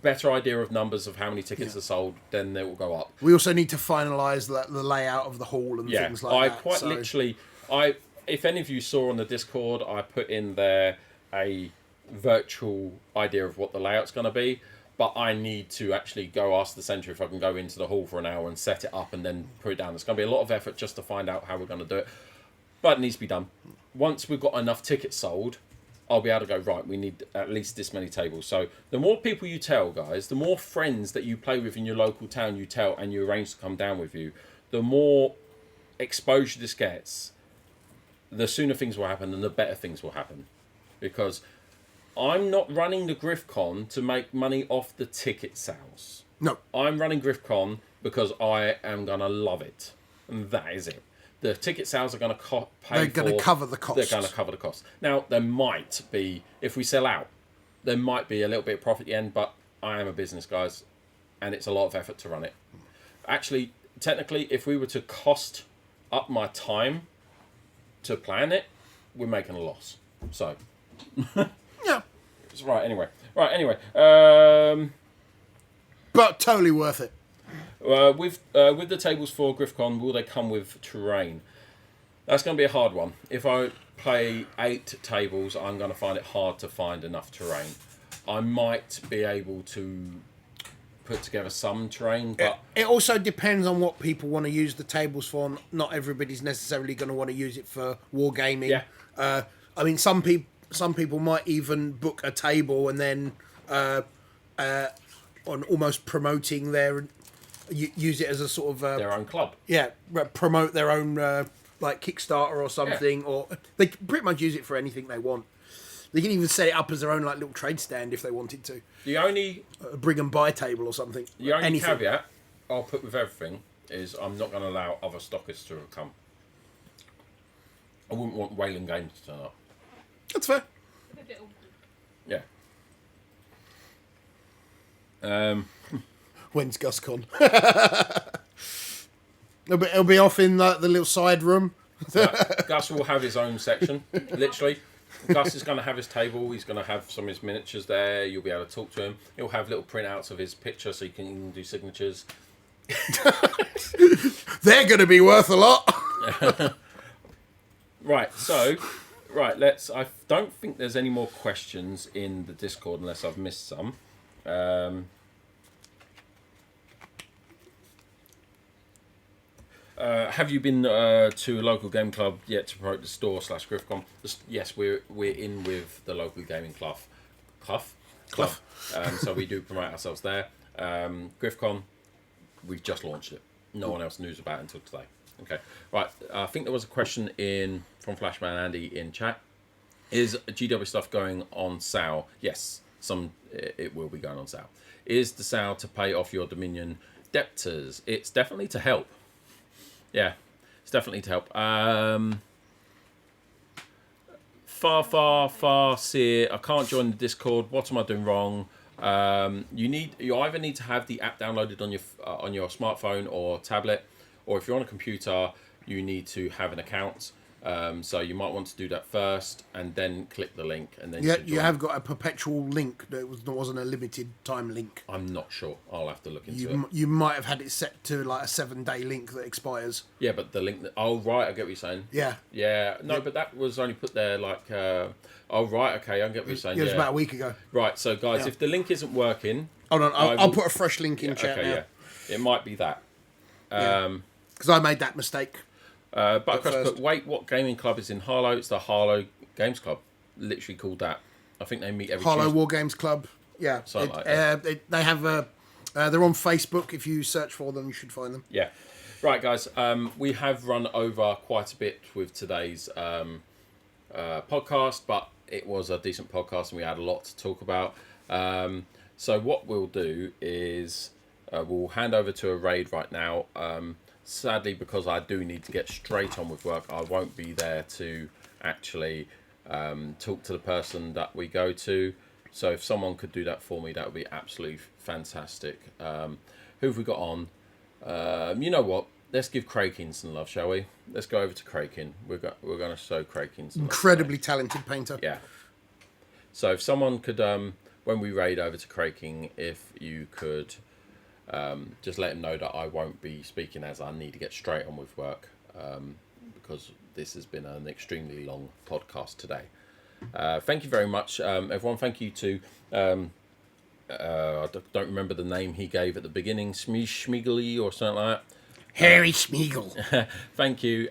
better idea of numbers of how many tickets are sold, then they will go up. We also need to finalise the layout of the hall and things like that. Literally, if any of you saw on the Discord, I put in there a virtual idea of what the layout's going to be, but I need to actually go ask the centre if I can go into the hall for an hour and set it up and then put it down. It's going to be a lot of effort just to find out how we're going to do it, but it needs to be done. Once we've got enough tickets sold, I'll be able to go, right, we need at least this many tables. So the more people you tell, guys, the more friends that you play with in your local town you tell and you arrange to come down with you, the more exposure this gets, the sooner things will happen and the better things will happen. Because I'm not running the GriffCon to make money off the ticket sales. No. I'm running GriffCon because I am going to love it. And that is it. The ticket sales are going to They're going to cover the costs. They're going to cover the costs. Now, there might be, if we sell out, there might be a little bit of profit at the end, but I am a business, guys, and it's a lot of effort to run it. Actually, technically, if we were to cost up my time to plan it, we're making a loss. So, yeah. It's right, anyway. But totally worth it. With the tables for GriffCon, will they come with terrain? That's going to be a hard one. If I play 8 tables, I'm going to find it hard to find enough terrain. I might be able to put together some terrain, but it also depends on what people want to use the tables for. Not everybody's necessarily going to want to use it for wargaming. Yeah. I mean, some people might even book a table and then on almost promoting their use it as a sort of Their own club. promote their own like Kickstarter or something, or they can pretty much use it for anything they want. They can even set it up as their own like little trade stand if they wanted to. The only A bring and buy table or something. Anything. caveat I'll put with everything is I'm not going to allow other stockists to come. I wouldn't want Wayland Games to turn up. That's fair. A bit awkward. Yeah. When's GusCon? It'll be off in the little side room. Gus will have his own section, literally. Gus is going to have his table. He's going to have some of his miniatures there. You'll be able to talk to him. He'll have little printouts of his picture so you can do signatures. They're going to be worth a lot. Right, I don't think there's any more questions in the Discord unless I've missed some. Have you been to a local game club yet to promote the store / Griffcon? Yes, we're in with the local gaming club. So we do promote ourselves there. Griffcon, we've just launched it. No one else knows about it until today. Okay, right. I think there was a question from Flashman Andy in chat. Is GW stuff going on sale? Yes, it will be going on sale. Is the sale to pay off your Dominion debtors? It's definitely to help. Yeah, it's definitely to help. Far seer. I can't join the Discord. What am I doing wrong? You either need to have the app downloaded on your smartphone or tablet, or if you're on a computer, you need to have an account. So you might want to do that first, and then click the link, and then you have got a perpetual link. That wasn't a limited time link. I'm not sure. I'll have to look into it. You might have had it set to like a 7-day link that expires. Yeah, but the link. Oh right, I get what you're saying. Yeah. Yeah. No, but that was only put there like. Oh right, okay, I get what you're saying. It was about a week ago. Right, so guys, if the link isn't working, hold on, I'll put a fresh link in chat now. Yeah, it might be that. Because I made that mistake. But wait, what gaming club is in Harlow? It's the Harlow Games Club, literally called that. I think they meet every Harlow Tuesday. War Games Club. Yeah, Something like that. They have they're on Facebook. If you search for them, you should find them. Yeah, right, guys. We have run over quite a bit with today's podcast, but it was a decent podcast and we had a lot to talk about. So what we'll do is we'll hand over to a raid right now. Sadly, because I do need to get straight on with work, I won't be there to actually talk to the person that we go to. So if someone could do that for me, that would be absolutely fantastic. Who have we got on? You know what? Let's give Craikin some love, shall we? Let's go over to Craikin. We're going to show Craikin some incredibly talented painter. Yeah. So if someone could, when we raid over to Craikin, if you could just let him know that I won't be speaking as I need to get straight on with work, because this has been an extremely long podcast today. Thank you very much, everyone. Thank you to I don't remember the name he gave at the beginning, Schmiegely or something like that. Harry Schmiegel. Thank you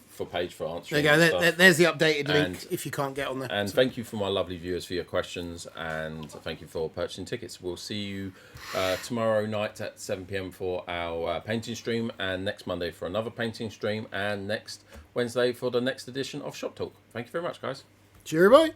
for Paige for answering. There you go. There's the updated link if you can't get on there. And thank you for my lovely viewers for your questions, and thank you for purchasing tickets. We'll see you tomorrow night at 7 p.m. for our painting stream, and next Monday for another painting stream, and next Wednesday for the next edition of Shop Talk. Thank you very much, guys. Cheerio, bye.